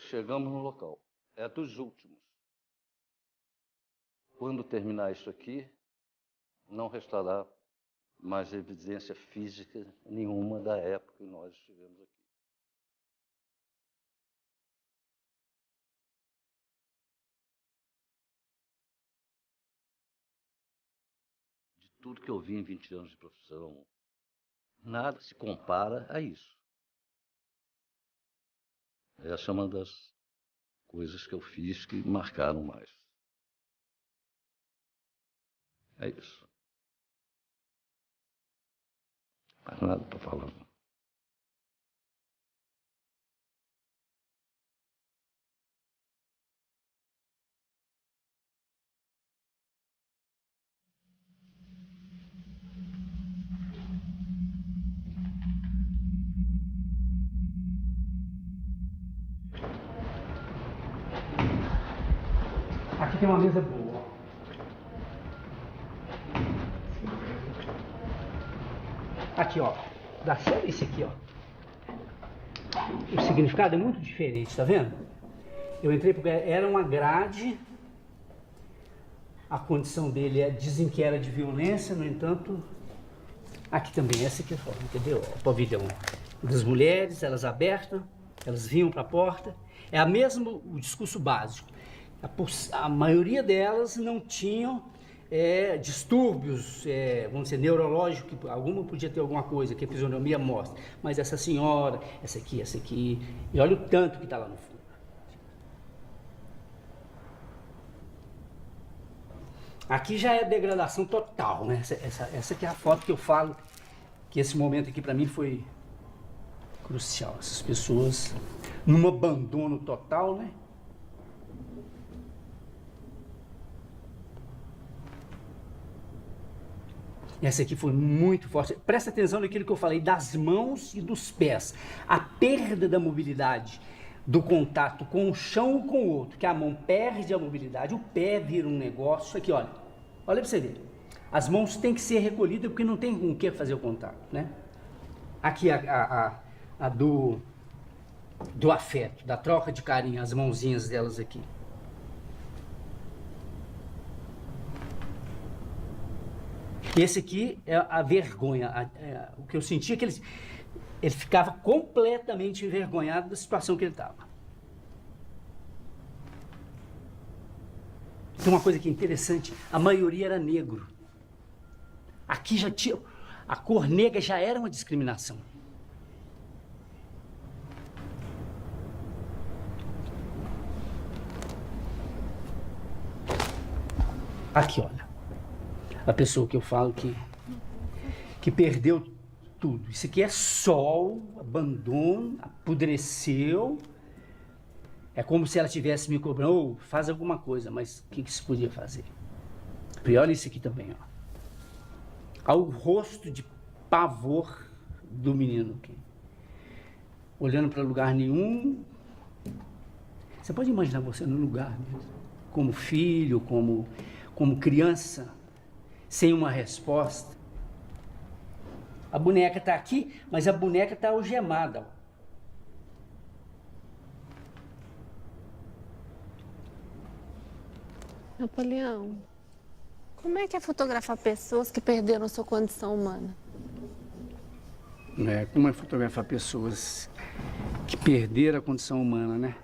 Chegamos no local. É dos últimos. Quando terminar isso aqui, não restará mais evidência física nenhuma da época que nós estivemos aqui. De tudo que eu vi em 20 anos de profissão, nada se compara a isso. Essa é uma das coisas que eu fiz que marcaram mais. É isso. Mais nada para falar. Aqui tem uma mesa boa. Aqui, ó. Dá certo esse aqui, ó. O significado é muito diferente, tá vendo? Eu entrei porque era uma grade. A condição dele dizem que era de violência, no entanto, aqui também, essa aqui é forma, entendeu? O pavilhão das mulheres, elas abertas, elas vinham para a porta. É o discurso básico. A maioria delas não tinham distúrbios, vamos dizer, neurológicos, alguma podia ter alguma coisa que a fisionomia mostra, mas essa senhora, essa aqui, e olha o tanto que está lá no fundo. Aqui já é degradação total, né? Essa aqui é a foto que eu falo, que esse momento aqui para mim foi crucial. Essas pessoas num abandono total, né? Essa aqui foi muito forte. Presta atenção naquilo que eu falei das mãos e dos pés. A perda da mobilidade, do contato com o chão ou com o outro, que a mão perde a mobilidade, o pé vira um negócio. Aqui, olha para você ver. As mãos têm que ser recolhidas porque não tem com o que fazer o contato, né? Aqui a do afeto, da troca de carinho, as mãozinhas delas aqui. Esse aqui é a vergonha. O que eu sentia é que ele ficava completamente envergonhado da situação que ele estava. Tem uma coisa que é interessante, a maioria era negro. Aqui já tinha... A cor negra já era uma discriminação. Aqui, olha. A pessoa que eu falo que perdeu tudo. Isso aqui é sol, abandono, apodreceu. É como se ela tivesse me cobrando, faz alguma coisa, mas o que se podia fazer? E olha isso aqui também, ó. Ao rosto de pavor do menino aqui. Olhando para lugar nenhum. Você pode imaginar você no lugar mesmo, como filho, como criança, sem uma resposta. A boneca está aqui, mas a boneca está algemada. Napoleão, como é que é fotografar pessoas que perderam sua condição humana? Como é fotografar pessoas que perderam a condição humana, né?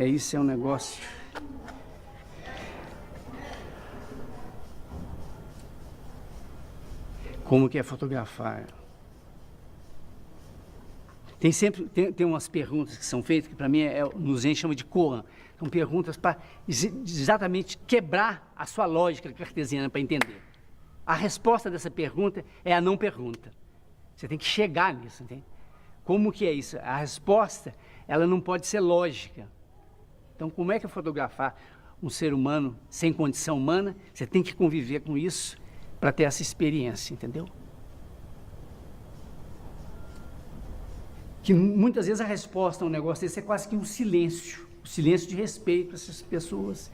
Isso é um negócio... Como que é fotografar? Tem umas perguntas que são feitas que para mim nos chama de koan. São perguntas para exatamente quebrar a sua lógica cartesiana para entender. A resposta dessa pergunta é a não pergunta. Você tem que chegar nisso, entende? Como que é isso? A resposta, ela não pode ser lógica. Então, como é que é fotografar um ser humano sem condição humana? Você tem que conviver com isso para ter essa experiência, entendeu? Que muitas vezes a resposta a um negócio desse é quase que um silêncio de respeito a essas pessoas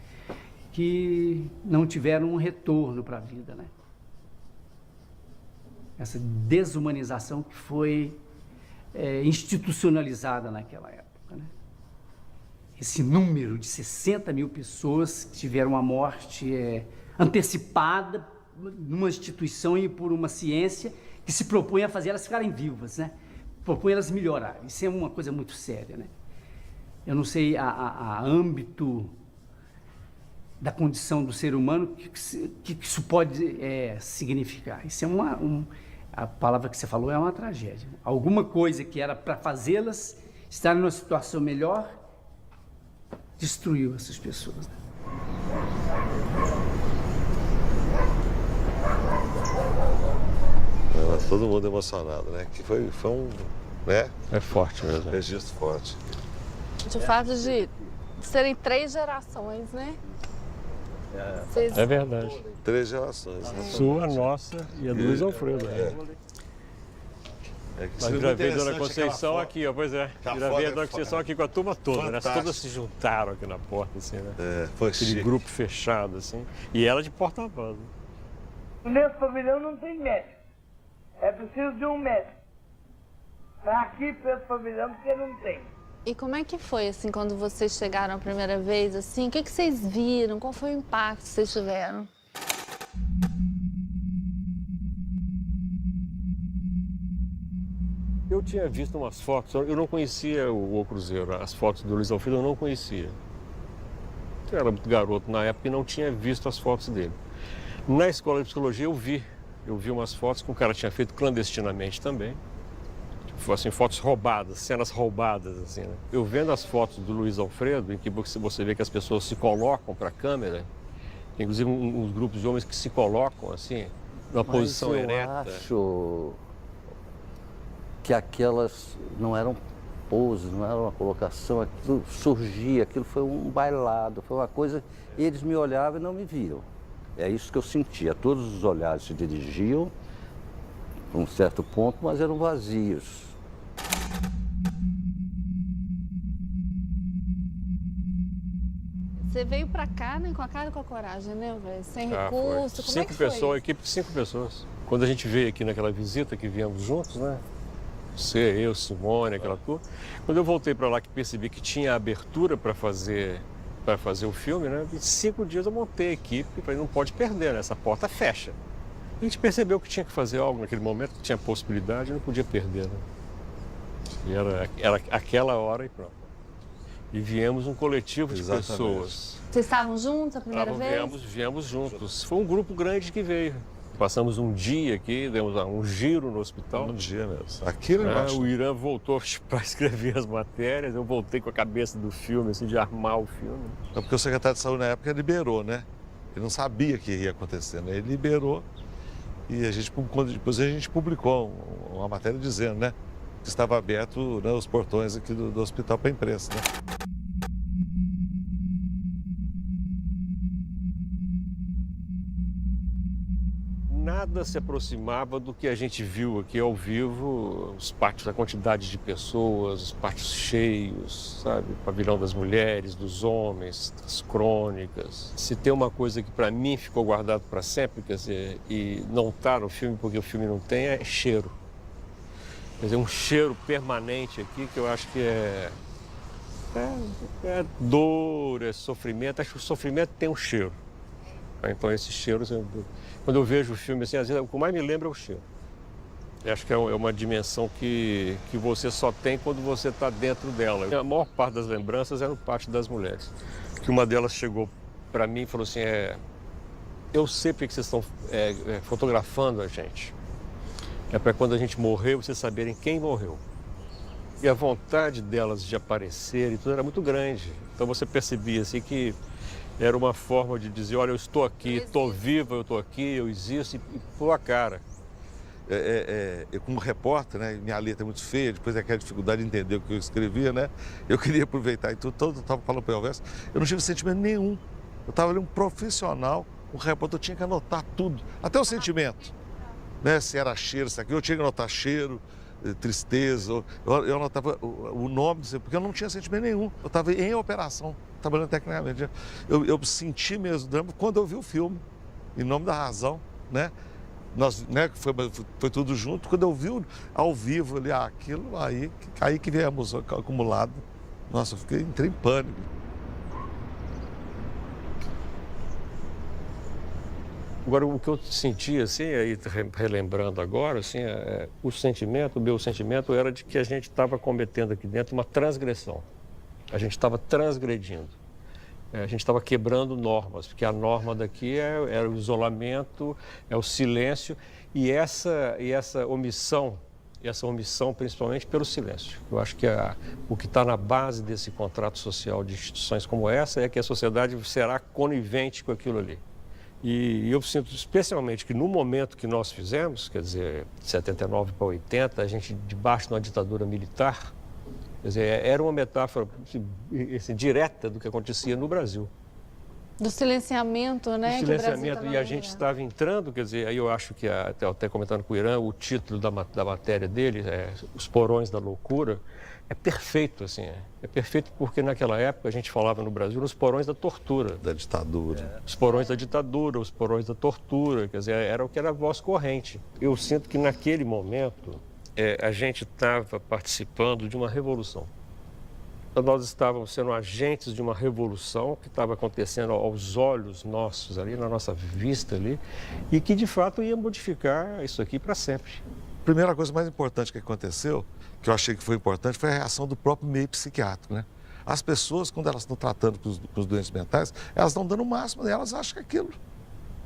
que não tiveram um retorno para a vida, né? Essa desumanização que foi institucionalizada naquela época, né? Esse número de 60 mil pessoas que tiveram a morte antecipada numa instituição e por uma ciência que se propõe a fazer elas ficarem vivas, né? Propõe elas melhorar. Isso é uma coisa muito séria, né? Eu não sei a âmbito da condição do ser humano que isso pode significar. Isso é a palavra que você falou é uma tragédia. Alguma coisa que era para fazê-las estar numa situação melhor destruiu essas pessoas, né? Todo mundo emocionado, né? Que foi um, né? É forte mesmo. Registro forte. De fato de serem 3 gerações, né? É verdade. 3 gerações. Né? Sua, nossa e a do Luiz Alfredo. Mas gravei Dona Conceição aqui, ó, pois é. Gravei a Dona Conceição aqui com a turma toda, né? Todas se juntaram aqui na porta, assim, né? Foi aquele chique. grupo fechado, assim. E ela de porta-voz. Nesse pavilhão não tem médico. É preciso de um médico. Tá aqui para esse pavilhão porque não tem. E como é que foi, assim, quando vocês chegaram a primeira vez, assim? O que vocês viram? Qual foi o impacto que vocês tiveram? Eu tinha visto umas fotos, eu não conhecia o Cruzeiro, as fotos do Luiz Alfredo eu não conhecia. Eu era muito garoto na época e não tinha visto as fotos dele. Na escola de psicologia eu vi umas fotos que o cara tinha feito clandestinamente também. Tipo, assim, fotos roubadas, cenas roubadas, assim, né? Eu vendo as fotos do Luiz Alfredo, em que você vê que as pessoas se colocam para a câmera, inclusive uns grupos de homens que se colocam, assim, numa posição ereta. Eu acho que aquelas não eram poses, não era uma colocação, aquilo surgia, aquilo foi um bailado, foi uma coisa, eles me olhavam e não me viam. É isso que eu sentia, todos os olhares se dirigiam para um certo ponto, mas eram vazios. Você veio pra cá, né, com a cara e com a coragem, né, velho? Sem recurso, como é que foi? Equipe de 5 pessoas. Quando a gente veio aqui naquela visita que viemos juntos, né? Você, eu, Simone, aquela turma. Quando eu voltei para lá que percebi que tinha abertura para fazer o filme, né? Em 5 dias eu montei a equipe e falei, não pode perder, né? Essa porta fecha. A gente percebeu que tinha que fazer algo naquele momento, que tinha possibilidade, não podia perder, né? E era aquela hora e pronto. E viemos um coletivo de pessoas. Vocês estavam juntos a primeira vez? Viemos juntos. Foi um grupo grande que veio. Passamos um dia aqui, demos um giro no hospital. Um dia mesmo. Aquilo o Irã voltou para escrever as matérias, eu voltei com a cabeça do filme, assim, de armar o filme. É porque o secretário de saúde na época liberou, né? Ele não sabia o que ia acontecer, né? Ele liberou e depois a gente publicou uma matéria dizendo, né? Que estava aberto, né, os portões aqui do hospital para a imprensa, né? Nada se aproximava do que a gente viu aqui ao vivo, os pátios, a quantidade de pessoas, os pátios cheios, sabe? O pavilhão das mulheres, dos homens, das crônicas. Se tem uma coisa que para mim ficou guardado para sempre, quer dizer, e não está no filme porque o filme não tem, é cheiro. Quer dizer, um cheiro permanente aqui que eu acho que é dor, é sofrimento. Acho que o sofrimento tem um cheiro. Então esse cheiro, quando eu vejo o filme, assim, às vezes o que mais me lembra é o cheiro. Eu acho que é uma dimensão que você só tem quando você está dentro dela. A maior parte das lembranças é no pátio das mulheres. Que uma delas chegou para mim e falou assim, eu sei porque vocês estão fotografando a gente. É para quando a gente morreu, vocês saberem quem morreu. E a vontade delas de aparecer e tudo era muito grande. Então você percebia assim que era uma forma de dizer, olha, eu estou aqui, estou viva, eu estou aqui, eu existo, e pôr a cara. Eu como repórter, né, minha letra é muito feia, depois aquela dificuldade de entender o que eu escrevia, né? Eu queria aproveitar e tudo, eu estava falando para o Elvésio, eu não tive sentimento nenhum. Eu estava ali um profissional, um repórter, eu tinha que anotar tudo, até o sentimento. Né? Se era cheiro, se aquilo, eu tinha que anotar cheiro, tristeza, eu anotava o nome, porque eu não tinha sentimento nenhum. Eu estava em operação, trabalhando tecnicamente. Eu senti mesmo o drama quando eu vi o filme, Em Nome da Razão, né? Nós, né, foi tudo junto. Quando eu vi ao vivo ali aquilo, aí que viemos acumulado. Nossa, entrei em pânico. Agora, o que eu senti, assim, aí relembrando agora, assim, o meu sentimento era de que a gente estava cometendo aqui dentro uma transgressão. A gente estava transgredindo. A gente estava quebrando normas, porque a norma daqui era o isolamento, é o silêncio e essa omissão principalmente pelo silêncio. Eu acho que o que está na base desse contrato social de instituições como essa é que a sociedade será conivente com aquilo ali. E eu sinto especialmente que no momento que nós fizemos, quer dizer, de 79 para 80, a gente debaixo de uma ditadura militar, quer dizer, era uma metáfora assim, direta do que acontecia no Brasil. Do silenciamento, né? Do silenciamento, e a gente estava entrando, quer dizer, aí eu acho que, até comentando com o Irã, o título da matéria dele, Os Porões da Loucura, é perfeito, assim, é perfeito porque naquela época a gente falava no Brasil nos porões da tortura. Da ditadura. Os porões da ditadura, os porões da tortura, quer dizer, era o que era a voz corrente. Eu sinto que naquele momento a gente estava participando de uma revolução. Nós estávamos sendo agentes de uma revolução que estava acontecendo aos olhos nossos ali, na nossa vista ali, e que de fato ia modificar isso aqui para sempre. A primeira coisa mais importante que aconteceu, que eu achei que foi importante, foi a reação do próprio meio psiquiátrico, né? As pessoas, quando elas estão tratando com os doentes mentais, elas estão dando o máximo, elas acham que aquilo.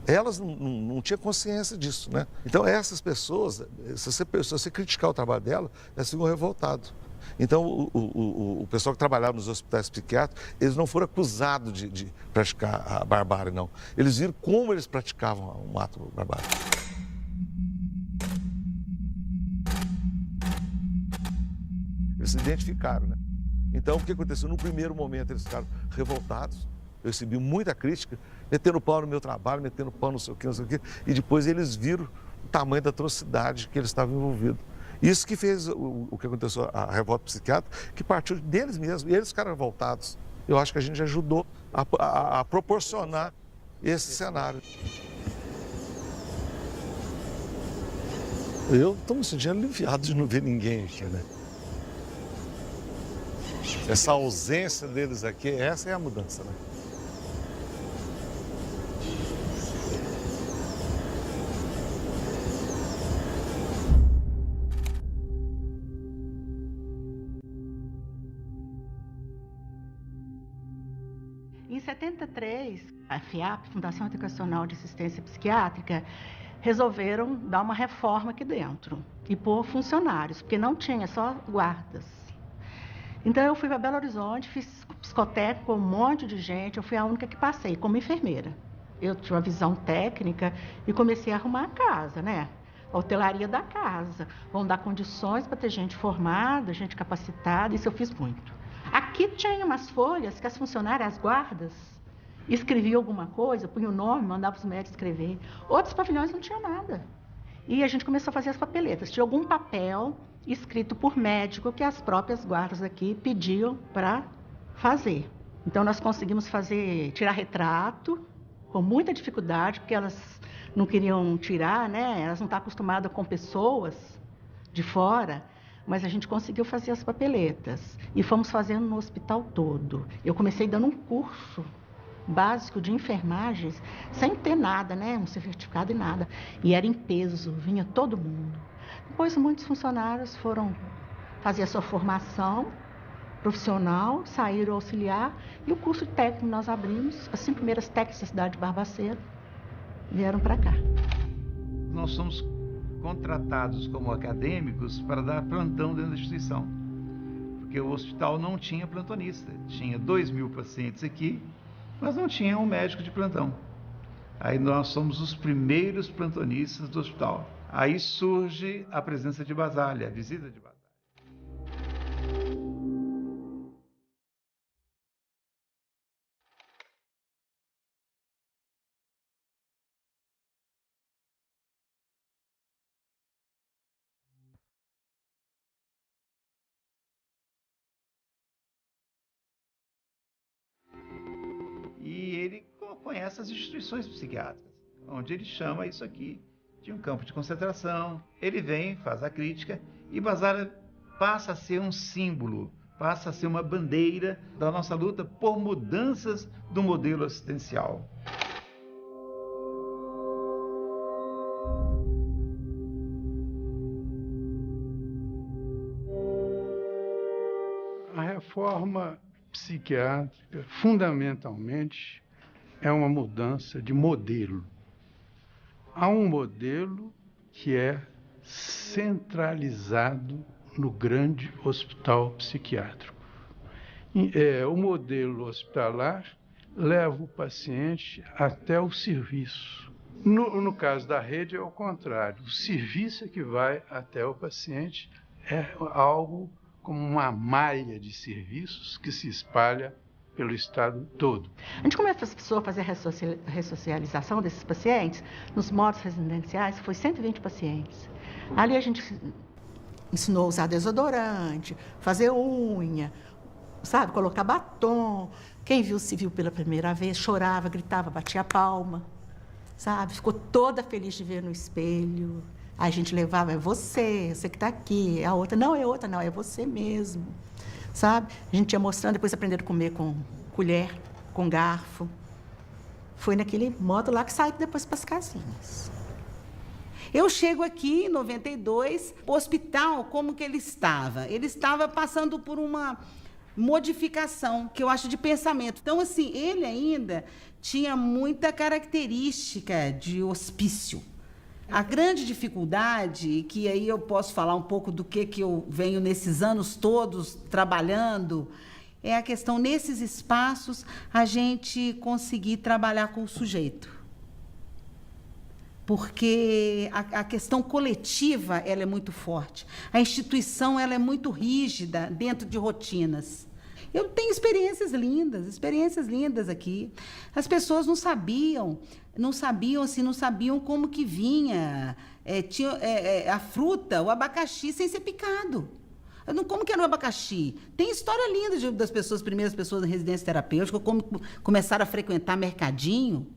Elas não tinham consciência disso, né? Então, essas pessoas, se você criticar o trabalho dela, elas ficam revoltadas. Então, o pessoal que trabalhava nos hospitais psiquiátricos, eles não foram acusados de praticar a barbárie, não. Eles viram como eles praticavam um ato barbário. Eles se identificaram, né? Então, o que aconteceu? No primeiro momento, eles ficaram revoltados. Eu recebi muita crítica, metendo pau no meu trabalho, metendo pau não sei o quê. E depois eles viram o tamanho da atrocidade que eles estavam envolvidos. Isso que fez o que aconteceu, a revolta psiquiátrica, que partiu deles mesmos, e eles ficaram revoltados. Eu acho que a gente ajudou a proporcionar esse cenário. Eu estou me sentindo aliviado de não ver ninguém aqui, né? Essa ausência deles aqui, essa é a mudança, né? Em 73, a FIAP, Fundação Educacional de Assistência Psiquiátrica, resolveram dar uma reforma aqui dentro e pôr funcionários, porque não tinha, só guardas. Então eu fui para Belo Horizonte, fiz psicotécnico com um monte de gente, eu fui a única que passei como enfermeira. Eu tinha uma visão técnica e comecei a arrumar a casa, né? A hotelaria da casa. Vão dar condições para ter gente formada, gente capacitada, isso eu fiz muito. Aqui tinha umas folhas que as funcionárias, as guardas, escreviam alguma coisa, punham o nome, mandavam os médicos escrever. Outros pavilhões não tinha nada. E a gente começou a fazer as papeletas. Tinha algum papel escrito por médico que as próprias guardas aqui pediam para fazer. Então nós conseguimos tirar retrato com muita dificuldade, porque elas não queriam tirar, né? Elas não estão acostumadas com pessoas de fora. Mas a gente conseguiu fazer as papeletas e fomos fazendo no hospital todo. Eu comecei dando um curso básico de enfermagens sem ter nada, né? Um certificado e nada. E era em peso, vinha todo mundo. Depois muitos funcionários foram fazer a sua formação profissional, saíram auxiliar e o curso técnico nós abrimos. As 5 primeiras técnicas da cidade de Barbacena vieram para cá. Nós somos contratados como acadêmicos para dar plantão dentro da instituição, porque o hospital não tinha plantonista. Tinha 2.000 pacientes aqui, mas não tinha um médico de plantão. Aí nós somos os primeiros plantonistas do hospital. Aí surge a presença de Basálio, a visita de Basálio. E ele conhece as instituições psiquiátricas, onde ele chama isso aqui de um campo de concentração. Ele vem, faz a crítica, e Basálio passa a ser um símbolo, passa a ser uma bandeira da nossa luta por mudanças do modelo assistencial. A reforma psiquiátrica, fundamentalmente, é uma mudança de modelo. Há um modelo que é centralizado no grande hospital psiquiátrico. O modelo hospitalar leva o paciente até o serviço. No caso da rede é o contrário. O serviço que vai até o paciente é algo como uma malha de serviços que se espalha pelo estado todo. A gente começou a fazer a ressocialização desses pacientes nos modos residenciais, foi 120 pacientes. Ali a gente ensinou a usar desodorante, fazer unha, sabe, colocar batom. Quem viu, se viu pela primeira vez, chorava, gritava, batia a palma, sabe? Ficou toda feliz de ver no espelho. Aí a gente levava, é você que está aqui. A outra, não é outra, não, é você mesmo, sabe? A gente ia mostrando, depois aprenderam a comer com colher, com garfo. Foi naquele modo lá que saiu depois para as casinhas. Eu chego aqui em 92, o hospital, como que ele estava? Ele estava passando por uma modificação, que eu acho de pensamento. Então, assim, ele ainda tinha muita característica de hospício. A grande dificuldade, que aí eu posso falar um pouco do que eu venho nesses anos todos trabalhando, é a questão, nesses espaços, a gente conseguir trabalhar com o sujeito. Porque a questão coletiva ela é muito forte. A instituição ela é muito rígida dentro de rotinas. Eu tenho experiências lindas aqui. As pessoas não sabiam como que vinha a fruta, o abacaxi, sem ser picado. Como que era o abacaxi? Tem história linda das pessoas, primeiras pessoas em residência terapêutica, como começaram a frequentar mercadinho.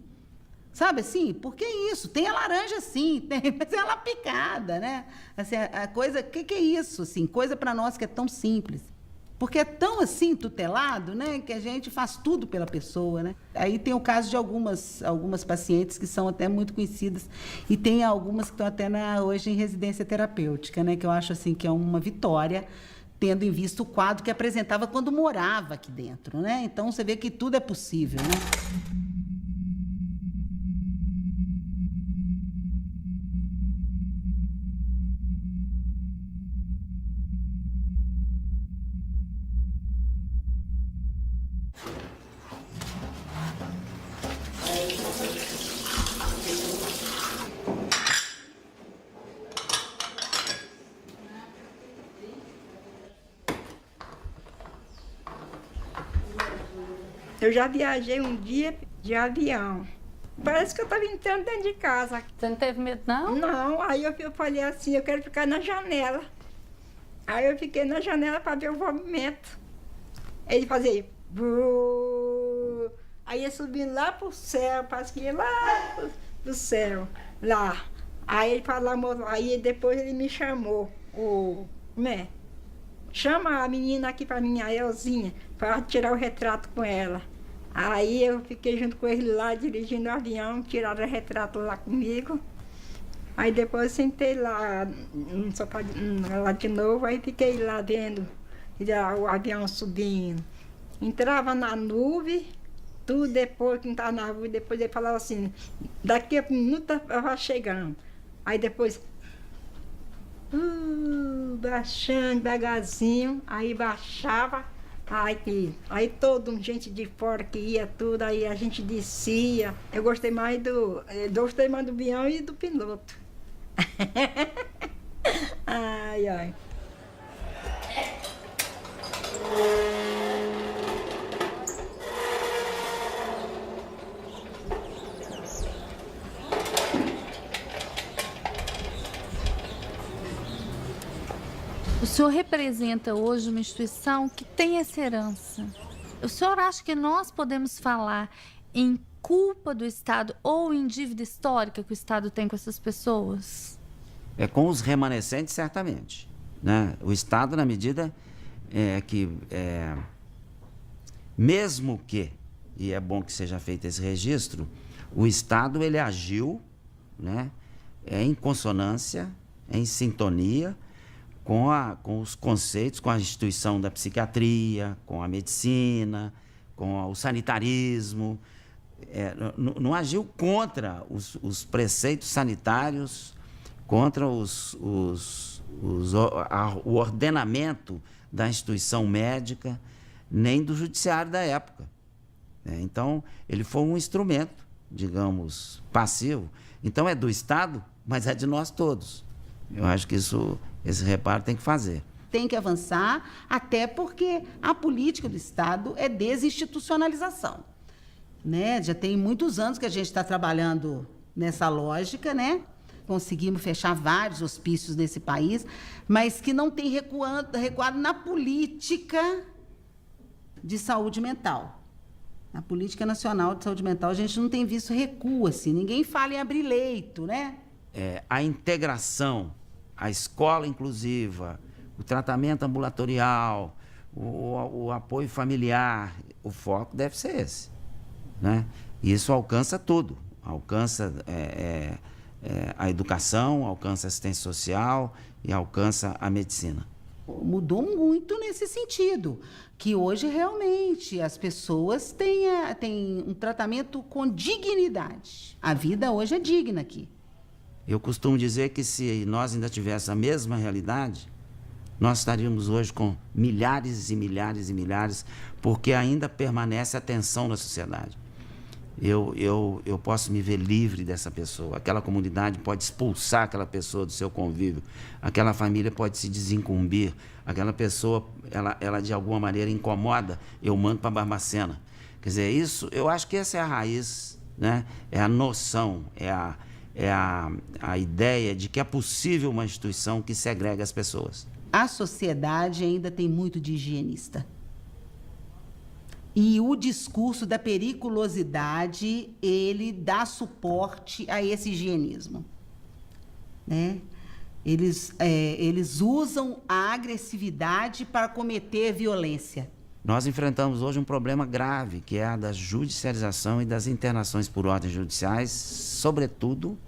Sabe assim? Porque é isso, tem a laranja sim, mas é ela picada, né? Assim, a coisa, o que é isso? Assim, coisa para nós que é tão simples. Porque é tão assim tutelado, né, que a gente faz tudo pela pessoa, né? Aí tem o caso de algumas pacientes que são até muito conhecidas e tem algumas que estão até hoje em residência terapêutica, né, que eu acho assim que é uma vitória, tendo em vista o quadro que apresentava quando morava aqui dentro, né? Então você vê que tudo é possível, né? Eu já viajei um dia de avião. Parece que eu estava entrando dentro de casa. Você não teve medo, não? Não, aí eu falei assim, eu quero ficar na janela. Aí eu fiquei na janela para ver o movimento. Ele fazia... Buh. Aí ia subindo lá pro céu, parece que ia lá pro céu, lá. Aí ele falou, aí depois ele me chamou, chama a menina aqui para mim, a Elzinha, para tirar o retrato com ela. Aí eu fiquei junto com ele lá, dirigindo o avião, tiraram o retrato lá comigo. Aí depois eu sentei lá, no sofá, lá de novo, aí fiquei lá vendo o avião subindo. Entrava na nuvem, tudo depois que estava na nuvem, depois ele falava assim, daqui a um minuto eu vou chegando. Aí depois, baixando devagarzinho, aí baixava, aí todo gente de fora que ia tudo, aí a gente descia. Eu gostei mais do avião e do piloto. Ai, ai. O senhor representa hoje uma instituição que tem essa herança. O senhor acha que nós podemos falar em culpa do Estado ou em dívida histórica que o Estado tem com essas pessoas? Com os remanescentes, certamente, né? O Estado, na medida que, mesmo que, e é bom que seja feito esse registro, o Estado ele agiu, né, em consonância, em sintonia com os conceitos, com a instituição da psiquiatria, com a medicina, com o sanitarismo. Não agiu contra os preceitos sanitários, contra o ordenamento da instituição médica, nem do judiciário da época. Então, ele foi um instrumento, digamos, passivo. Então, é do Estado, mas é de nós todos. Eu acho que esse reparo tem que fazer. Tem que avançar, até porque a política do Estado é desinstitucionalização. né? Já tem muitos anos que a gente está trabalhando nessa lógica, né? Conseguimos fechar vários hospícios nesse país, mas que não tem recuado na política de saúde mental. Na política nacional de saúde mental, a gente não tem visto recuo, assim. Ninguém fala em abrir leito, né? A integração, a escola inclusiva, o tratamento ambulatorial, o apoio familiar, o foco deve ser esse, né? E isso alcança tudo, alcança a educação, alcança a assistência social e alcança a medicina. Mudou muito nesse sentido, que hoje realmente as pessoas têm um tratamento com dignidade. A vida hoje é digna aqui. Eu costumo dizer que se nós ainda tivéssemos a mesma realidade, nós estaríamos hoje com milhares e milhares e milhares, porque ainda permanece a tensão na sociedade. Eu posso me ver livre dessa pessoa, aquela comunidade pode expulsar aquela pessoa do seu convívio, aquela família pode se desincumbir, aquela pessoa, ela de alguma maneira incomoda, eu mando para Barbacena. Quer dizer, isso, eu acho que essa é a raiz, né? É a noção, é a ideia de que é possível uma instituição que segrega as pessoas. A sociedade ainda tem muito de higienista. E o discurso da periculosidade, ele dá suporte a esse higienismo, né? Eles usam a agressividade para cometer violência. Nós enfrentamos hoje um problema grave, que é a da judicialização e das internações por ordens judiciais, sobretudo,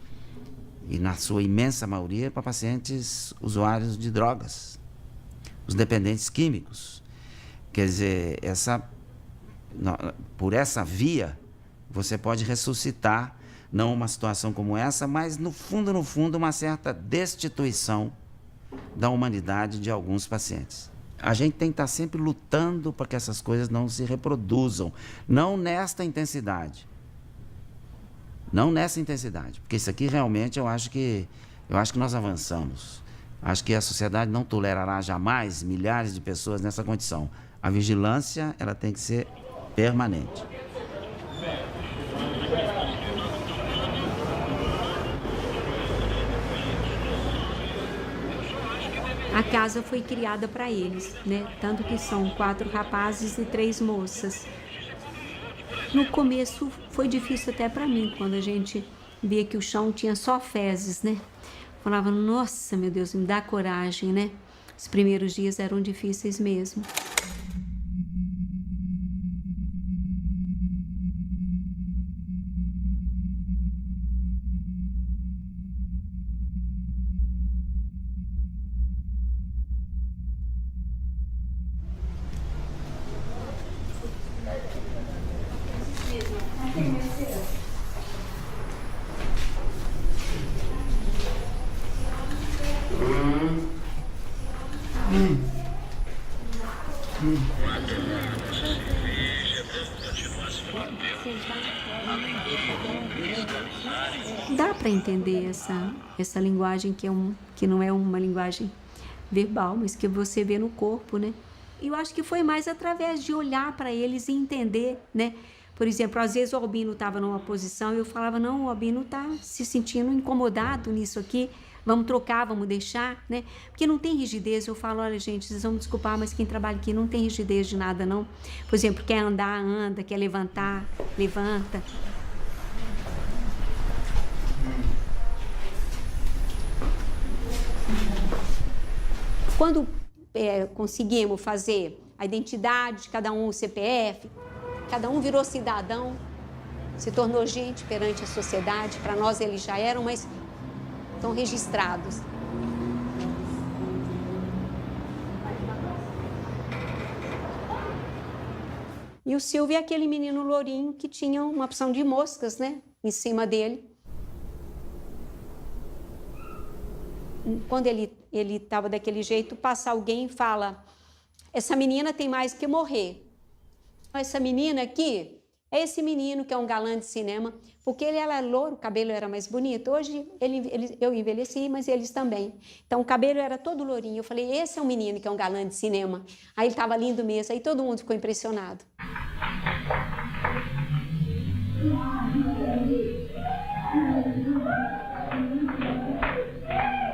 e na sua imensa maioria, para pacientes usuários de drogas, os dependentes químicos. Quer dizer, por essa via, você pode ressuscitar, não uma situação como essa, mas no fundo, uma certa destituição da humanidade de alguns pacientes. A gente tem que estar sempre lutando para que essas coisas não se reproduzam, não nesta intensidade. Não nessa intensidade, porque isso aqui realmente eu acho que nós avançamos. Acho que a sociedade não tolerará jamais milhares de pessoas nessa condição. A vigilância, ela tem que ser permanente. A casa foi criada para eles, né? Tanto que são 4 rapazes e 3 moças. No começo foi difícil até para mim, quando a gente via que o chão tinha só fezes, né? Falava, nossa, meu Deus, me dá coragem, né? Os primeiros dias eram difíceis mesmo. Dá para entender essa linguagem que não é uma linguagem verbal, mas que você vê no corpo, né? E eu acho que foi mais através de olhar para eles e entender, né? Por exemplo, às vezes o Albino estava numa posição e eu falava, não, o Albino está se sentindo incomodado nisso aqui, vamos trocar, vamos deixar, né? Porque não tem rigidez. Eu falo, olha, gente, vocês vão me desculpar, mas quem trabalha aqui não tem rigidez de nada, não. Por exemplo, quer andar, anda, quer levantar, levanta. Quando conseguimos fazer a identidade de cada um, o CPF, cada um virou cidadão, se tornou gente perante a sociedade. Para nós eles já eram, mas estão registrados. E o Silvio é aquele menino lourinho que tinha uma opção de moscas, né, em cima dele. Quando ele estava daquele jeito, passa alguém e fala, essa menina tem mais que morrer. Essa menina aqui é esse menino que é um galã de cinema, porque ele era louro, o cabelo era mais bonito. Hoje eu envelheci, mas eles também. Então o cabelo era todo lourinho. Eu falei, esse é um menino que é um galã de cinema. Aí ele estava lindo mesmo, aí todo mundo ficou impressionado.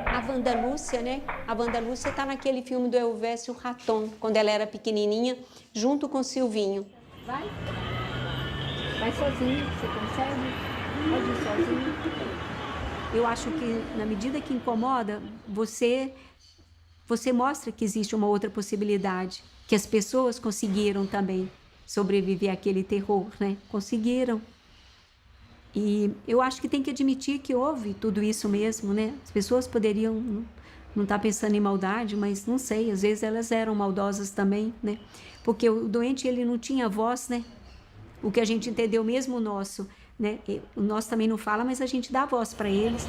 A Wanda Lúcia, né? A Wanda Lúcia está naquele filme do Elvésio Raton, quando ela era pequenininha, junto com o Silvinho. Vai. Vai sozinho, você consegue? Pode ir sozinho. Eu acho que, na medida que incomoda, você mostra que existe uma outra possibilidade, que as pessoas conseguiram também sobreviver àquele terror, né? Conseguiram. E eu acho que tem que admitir que houve tudo isso mesmo, né? As pessoas poderiam não estar pensando em maldade, mas não sei, às vezes elas eram maldosas também, né? Porque o doente, ele não tinha voz, né? O que a gente entendeu mesmo o nosso, né? O nosso também não fala, mas a gente dá voz para eles.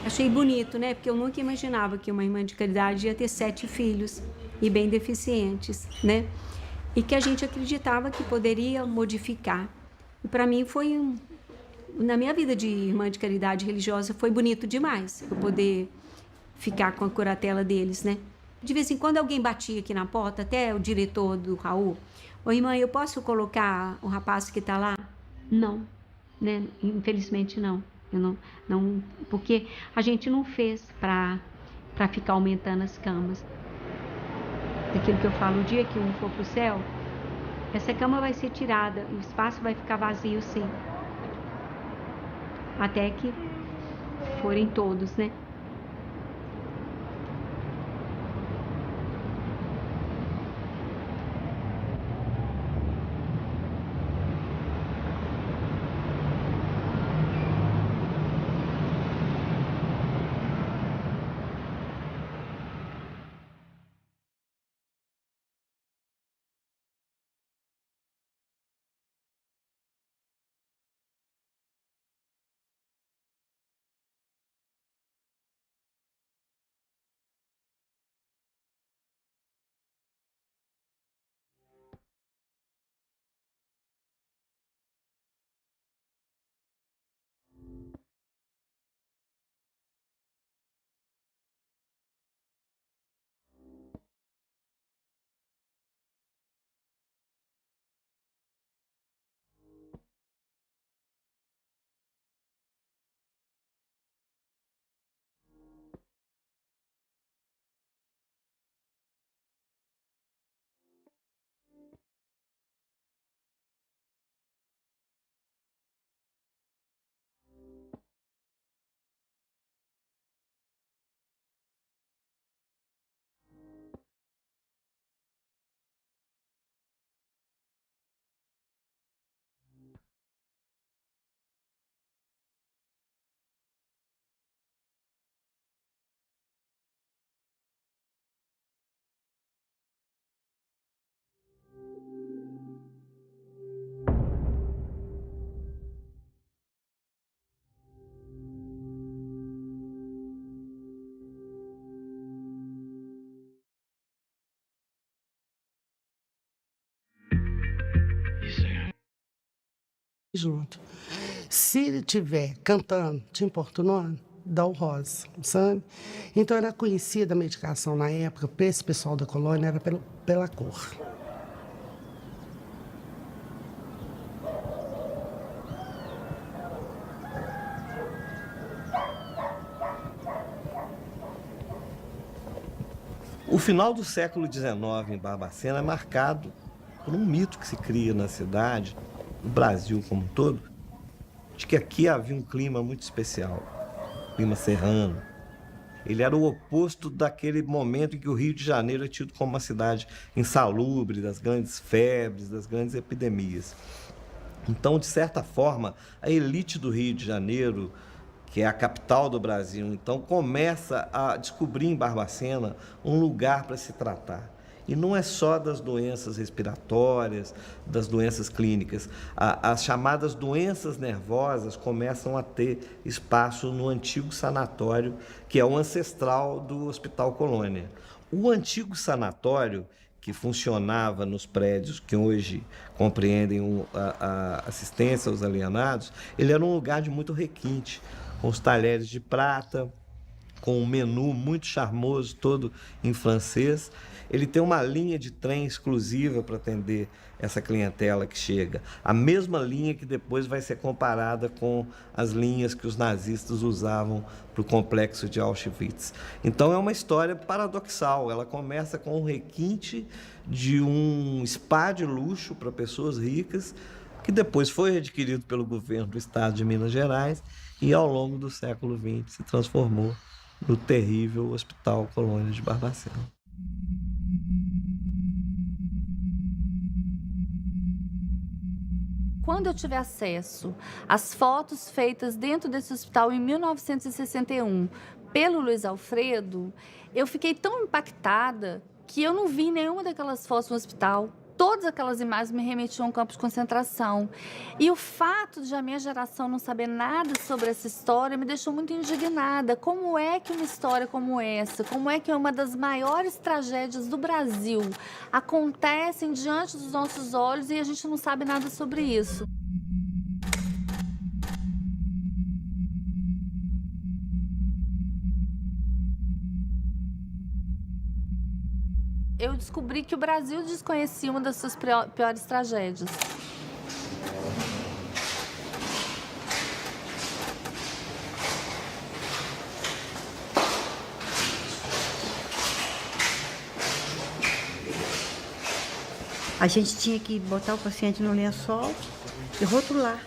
Achei bonito, né? Porque eu nunca imaginava que uma irmã de caridade ia ter 7 filhos e bem deficientes, né? E que a gente acreditava que poderia modificar. E para mim foi na minha vida de irmã de caridade religiosa foi bonito demais eu poder ficar com a curatela deles, né? De vez em quando alguém batia aqui na porta, até o diretor do Raul. Ô, irmã, eu posso colocar o rapaz que está lá? Não, né? Infelizmente não. Eu não, porque a gente não fez para ficar aumentando as camas. Daquilo que eu falo, o dia que um for para o céu, essa cama vai ser tirada, o espaço vai ficar vazio, sim. Até que forem todos, né? Junto. Se ele estiver cantando, te importunando, dá o rosa, sabe? Então era conhecida a medicação na época, para esse pessoal da colônia, era pela cor. O final do século XIX em Barbacena é marcado por um mito que se cria na cidade, no Brasil como um todo, de que aqui havia um clima muito especial, clima serrano. Ele era o oposto daquele momento em que o Rio de Janeiro é tido como uma cidade insalubre, das grandes febres, das grandes epidemias. Então, de certa forma, a elite do Rio de Janeiro, que é a capital do Brasil, então começa a descobrir em Barbacena um lugar para se tratar. E não é só das doenças respiratórias, das doenças clínicas. As chamadas doenças nervosas começam a ter espaço no antigo sanatório, que é o ancestral do Hospital Colônia. O antigo sanatório, que funcionava nos prédios que hoje compreendem a assistência aos alienados, ele era um lugar de muito requinte, com os talheres de prata, com um menu muito charmoso, todo em francês. Ele tem uma linha de trem exclusiva para atender essa clientela que chega. A mesma linha que depois vai ser comparada com as linhas que os nazistas usavam para o complexo de Auschwitz. Então é uma história paradoxal. Ela começa com um requinte de um spa de luxo para pessoas ricas, que depois foi adquirido pelo governo do estado de Minas Gerais e ao longo do século XX se transformou no terrível Hospital Colônia de Barbacena. Quando eu tive acesso às fotos feitas dentro desse hospital em 1961 pelo Luiz Alfredo, eu fiquei tão impactada que eu não vi nenhuma daquelas fotos no hospital. Todas aquelas imagens me remetiam a um campo de concentração. E o fato de a minha geração não saber nada sobre essa história me deixou muito indignada. Como é que uma história como essa, como é que uma das maiores tragédias do Brasil acontecem diante dos nossos olhos e a gente não sabe nada sobre isso? Eu descobri que o Brasil desconhecia uma das suas piores tragédias. A gente tinha que botar o paciente no lençol e rotular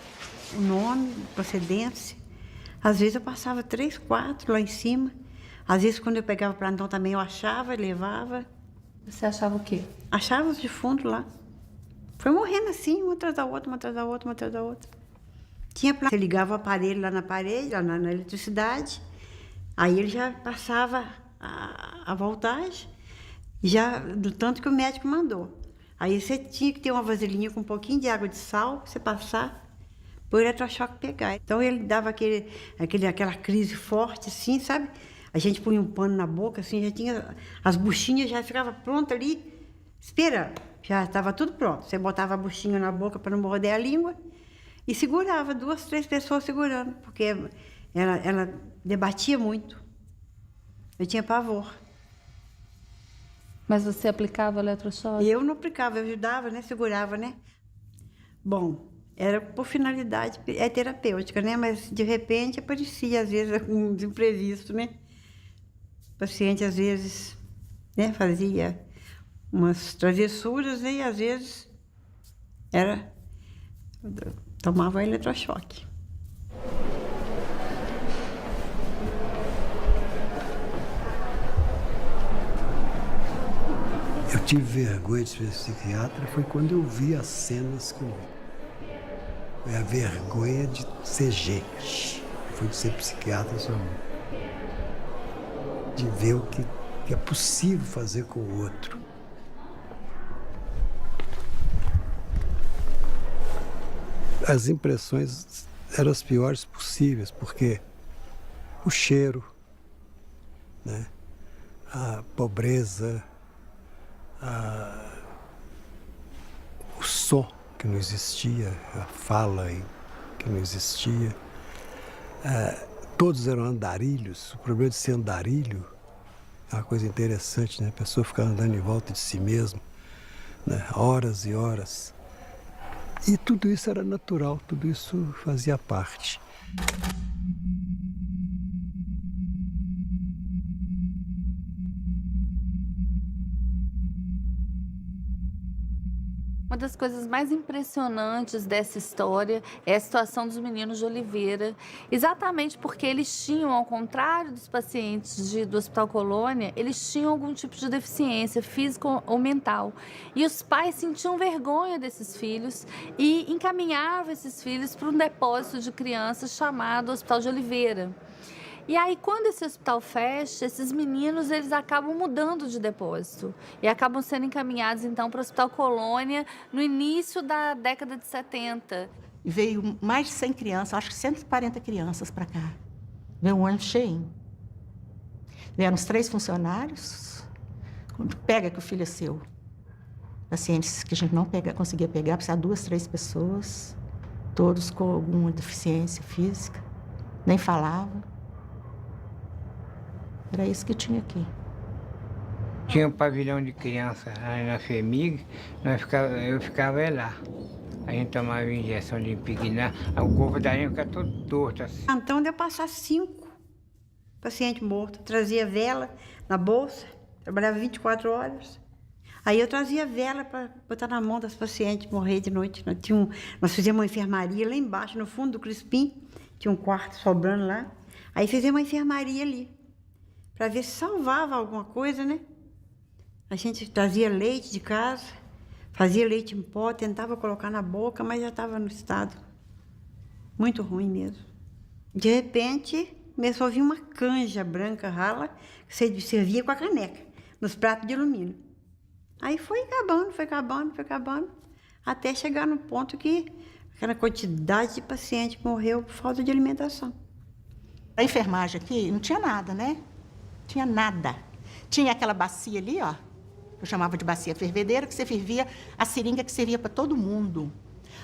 o nome, procedência. Às vezes eu passava 3, 4 lá em cima. Às vezes, quando eu pegava plantão também, eu achava e levava. Você achava o quê? Achava os defuntos lá. Foi morrendo assim, uma atrás da outra, uma atrás da outra, uma atrás da outra. Você ligava o aparelho lá na parede, lá na eletricidade, aí ele já passava a voltagem, já do tanto que o médico mandou. Aí você tinha que ter uma vasilhinha com um pouquinho de água de sal, pra você passar, para o eletrochoque pegar. Então ele dava aquela crise forte assim, sabe? A gente punha um pano na boca, assim, já tinha... As buchinhas já ficavam prontas ali, esperando. Já estava tudo pronto. Você botava a buchinha na boca para não morder a língua e segurava, 2, 3 pessoas segurando, porque ela debatia muito. Eu tinha pavor. Mas você aplicava eletrochoque? Eu não aplicava, eu ajudava, né? Segurava, né? Bom, era por finalidade terapêutica, né? Mas, de repente, aparecia, às vezes, um imprevisto, né? O paciente, às vezes, né, fazia umas travessuras, né, e, às vezes, tomava eletrochoque. Eu tive vergonha de ser psiquiatra, foi quando eu vi as cenas com... Foi a vergonha de ser gente, foi de ser psiquiatra só. De ver o que é possível fazer com o outro. As impressões eram as piores possíveis, porque o cheiro, né? A pobreza, o som que não existia, a fala que não existia. Todos eram andarilhos. O problema de ser andarilho é uma coisa interessante, né? A pessoa ficar andando em volta de si mesmo, né? Horas e horas. E tudo isso era natural, tudo isso fazia parte. Uma das coisas mais impressionantes dessa história é a situação dos meninos de Oliveira, exatamente porque eles tinham, ao contrário dos pacientes do Hospital Colônia, eles tinham algum tipo de deficiência física ou mental. E os pais sentiam vergonha desses filhos e encaminhavam esses filhos para um depósito de crianças chamado Hospital de Oliveira. E aí, quando esse hospital fecha, esses meninos, eles acabam mudando de depósito e acabam sendo encaminhados, então, para o Hospital Colônia no início da década de 70. Veio mais de 100 crianças, acho que 140 crianças para cá. Veio um ônibus cheio. Vieram os 3 funcionários. Quando pega que o filho é seu. Pacientes que a gente não conseguia pegar, precisava 2, 3 pessoas, todos com alguma deficiência física, nem falavam. Era isso que tinha aqui. Tinha um pavilhão de criança aí na FEMIG, eu ficava lá. A gente tomava injeção de impignar, o corpo da gente ficava todo torto assim. Então deu passar 5 pacientes mortos. Trazia vela na bolsa, trabalhava 24 horas. Aí eu trazia vela para botar na mão das pacientes morrer de noite. Nós fizemos uma enfermaria lá embaixo, no fundo do Crispim, tinha um quarto sobrando lá. Aí fizemos uma enfermaria ali, para ver se salvava alguma coisa, né? A gente trazia leite de casa, fazia leite em pó, tentava colocar na boca, mas já estava no estado muito ruim mesmo. De repente, começou a vir uma canja branca rala, que você servia com a caneca, nos pratos de alumínio. Aí foi acabando, até chegar no ponto que aquela quantidade de paciente morreu por falta de alimentação. A enfermagem aqui não tinha nada, né? Tinha nada. Tinha aquela bacia ali, ó, eu chamava de bacia fervedeira, que você fervia a seringa que servia para todo mundo.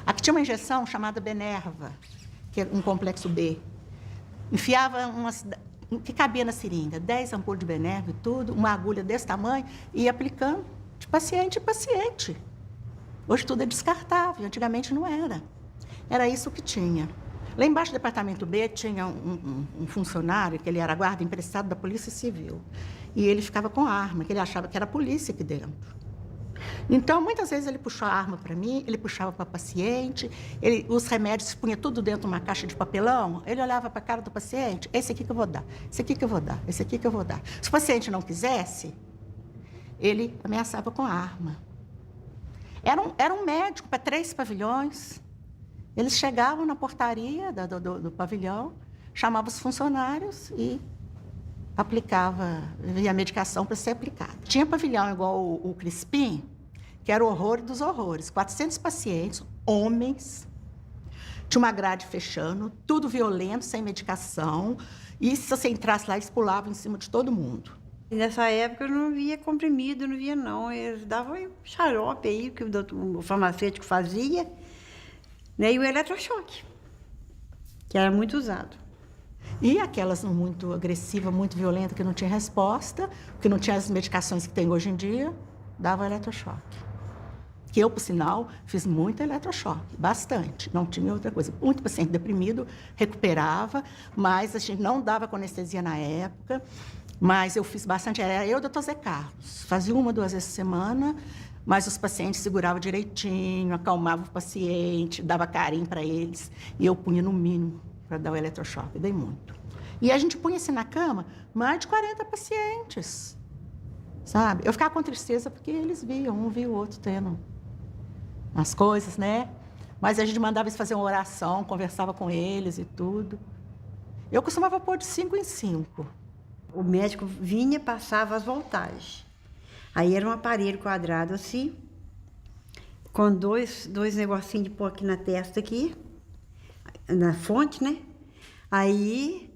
Aqui tinha uma injeção chamada Benerva, que é um complexo B. Enfiava que cabia na seringa, 10 ampulhas de Benerva e tudo, uma agulha desse tamanho, e ia aplicando de paciente em paciente. Hoje tudo é descartável, antigamente não era. Era isso que tinha. Lá embaixo do departamento B tinha um funcionário, que ele era guarda emprestado da Polícia Civil. E ele ficava com a arma, que ele achava que era a polícia aqui dentro. Então, muitas vezes ele puxou a arma para mim, ele puxava para o paciente, os remédios punha tudo dentro de uma caixa de papelão, ele olhava para a cara do paciente, esse aqui que eu vou dar, esse aqui que eu vou dar, esse aqui que eu vou dar. Se o paciente não quisesse, ele ameaçava com a arma. Era um médico para 3 pavilhões. Eles chegavam na portaria do pavilhão, chamavam os funcionários e aplicava a medicação para ser aplicada. Tinha pavilhão igual o Crispim, que era o horror dos horrores. 400 pacientes, homens, tinha uma grade fechando, tudo violento, sem medicação, e se você entrasse lá, eles pulavam em cima de todo mundo. E nessa época eu não via comprimido, não via não. Eles davam xarope aí, que o farmacêutico fazia, né? E o eletrochoque, que era muito usado. E aquelas muito agressivas, muito violentas, que não tinha resposta, que não tinha as medicações que tem hoje em dia, dava eletrochoque. Que eu, por sinal, fiz muito eletrochoque, bastante, não tinha outra coisa. Muito paciente deprimido, recuperava, mas a gente não dava com anestesia na época, mas eu fiz bastante, era eu e o Dr. Zé Carlos. Fazia 1 ou 2 vezes por semana, mas os pacientes seguravam direitinho, acalmavam o paciente, dava carinho para eles, e eu punha no mínimo para dar o eletrochoque, eu dei muito. E a gente punha assim na cama, mais de 40 pacientes, sabe? Eu ficava com tristeza porque eles viam, um via o outro tendo as coisas, né? Mas a gente mandava eles fazer uma oração, conversava com eles e tudo. Eu costumava pôr de 5 em 5. O médico vinha, passava as voltagens. Aí era um aparelho quadrado assim, com dois negocinhos de pôr aqui na testa, aqui, na fonte, né? Aí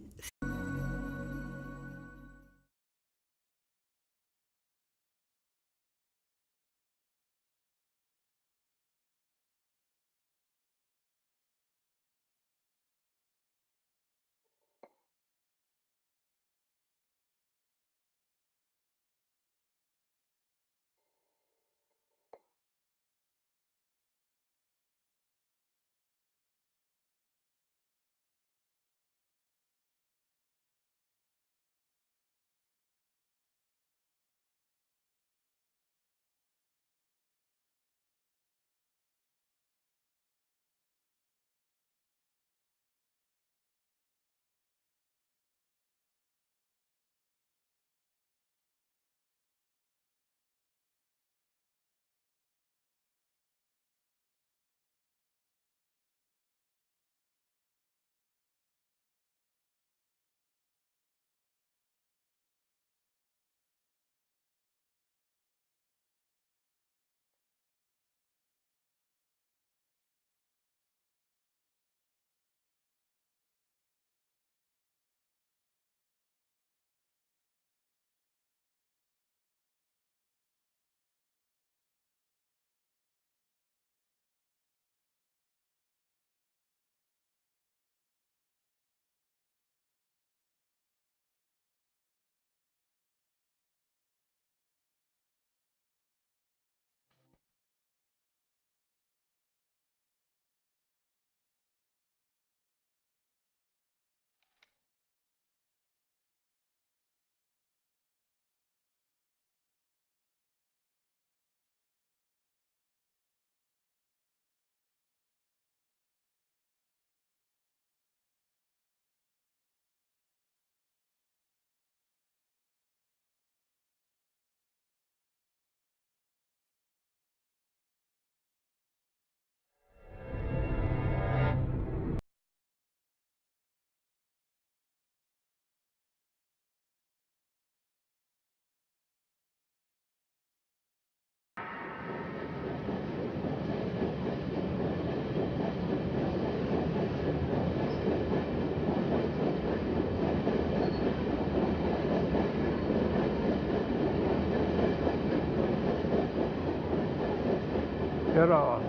Era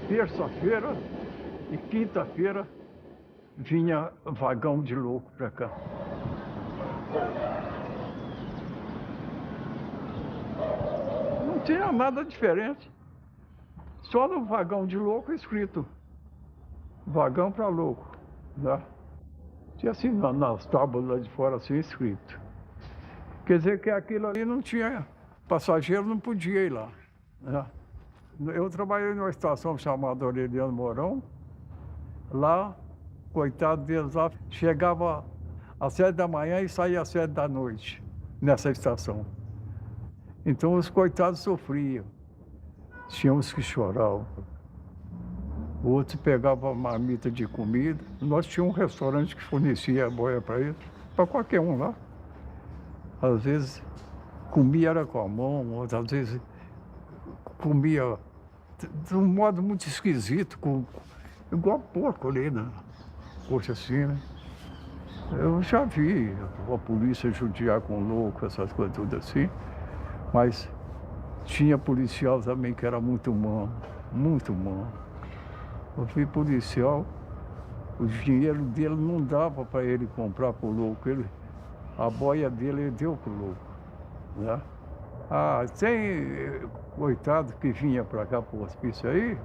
terça-feira e quinta-feira vinha vagão de louco para cá. Não tinha nada diferente. Só no vagão de louco escrito vagão para louco, né? Tinha assim nas tábuas lá de fora assim escrito. Quer dizer que aquilo ali não tinha, passageiro não podia ir lá, né? Eu trabalhei numa estação chamada Aureliano Mourão. Lá, coitado deles lá, chegava às 7 da manhã e saía às 7 da noite nessa estação. Então os coitados sofriam. Tinha uns que choravam. Outros pegavam marmita de comida. Nós tínhamos um restaurante que fornecia boia para eles, para qualquer um lá. Às vezes comia era com a mão, outras vezes comia de um modo muito esquisito, igual porco ali, né? Poxa, assim, né? Eu já vi a polícia judiar com louco, essas coisas tudo assim, mas tinha policial também que era muito humano, muito humano. Eu vi policial, o dinheiro dele não dava para ele comprar pro louco, a boia dele ele deu pro louco, né? Ah, tem coitado que vinha para cá pro hospício aí,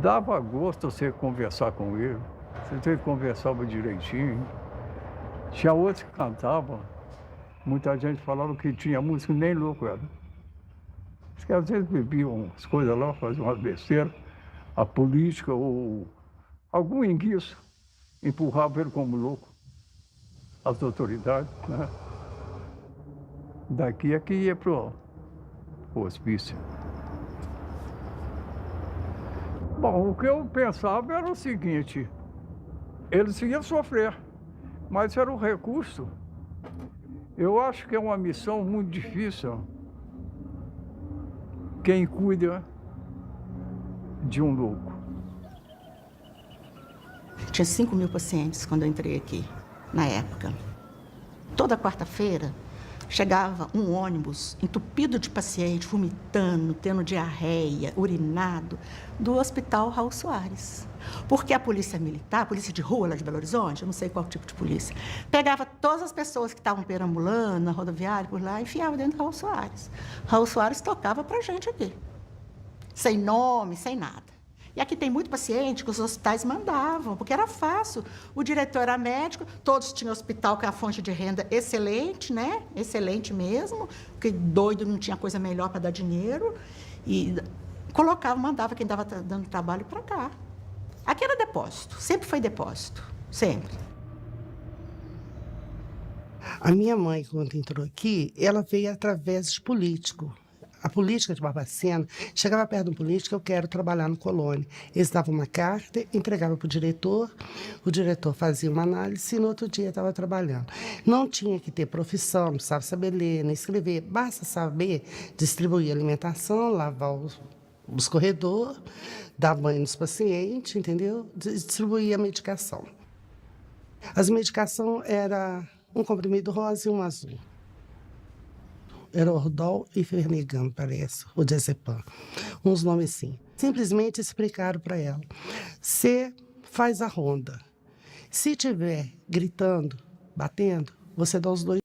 dava gosto você conversar com ele, você conversava direitinho. Tinha outros que cantavam, muita gente falava que tinha música nem louco era. Porque às vezes bebiam as coisas lá, faziam umas besteiras, a política ou algum enguiço empurrava ele como louco, as autoridades, né? Daqui é que ia pro hospício. Bom, o que eu pensava era o seguinte, eles iam sofrer, mas era um recurso. Eu acho que é uma missão muito difícil. Quem cuida de um louco. Tinha 5.000 pacientes quando eu entrei aqui, na época. Toda quarta-feira chegava um ônibus entupido de paciente, vomitando, tendo diarreia, urinado, do Hospital Raul Soares. Porque a polícia militar, a polícia de rua lá de Belo Horizonte, eu não sei qual tipo de polícia, pegava todas as pessoas que estavam perambulando na rodoviária por lá e enfiava dentro do Raul Soares. Raul Soares tocava pra gente aqui, sem nome, sem nada. E aqui tem muito paciente que os hospitais mandavam, porque era fácil. O diretor era médico, todos tinham hospital que é a fonte de renda excelente, né? Excelente mesmo, porque doido não tinha coisa melhor para dar dinheiro. E colocava, mandava quem estava dando trabalho para cá. Aqui era depósito, sempre foi depósito, sempre. A minha mãe, quando entrou aqui, ela veio através de político. A política de Barbacena, chegava perto de um político, eu quero trabalhar no Colônia. Eles davam uma carta, entregavam para o diretor fazia uma análise e no outro dia estava trabalhando. Não tinha que ter profissão, não precisava saber ler, nem escrever, basta saber distribuir alimentação, lavar os corredores, dar banho nos pacientes, entendeu? Distribuir a medicação. As medicações eram um comprimido rosa e um azul. Era Ordol e Fernegan, parece, o Diazepam. Uns nomes assim. Simplesmente explicaram para ela. Você faz a ronda. Se tiver gritando, batendo, você dá os 2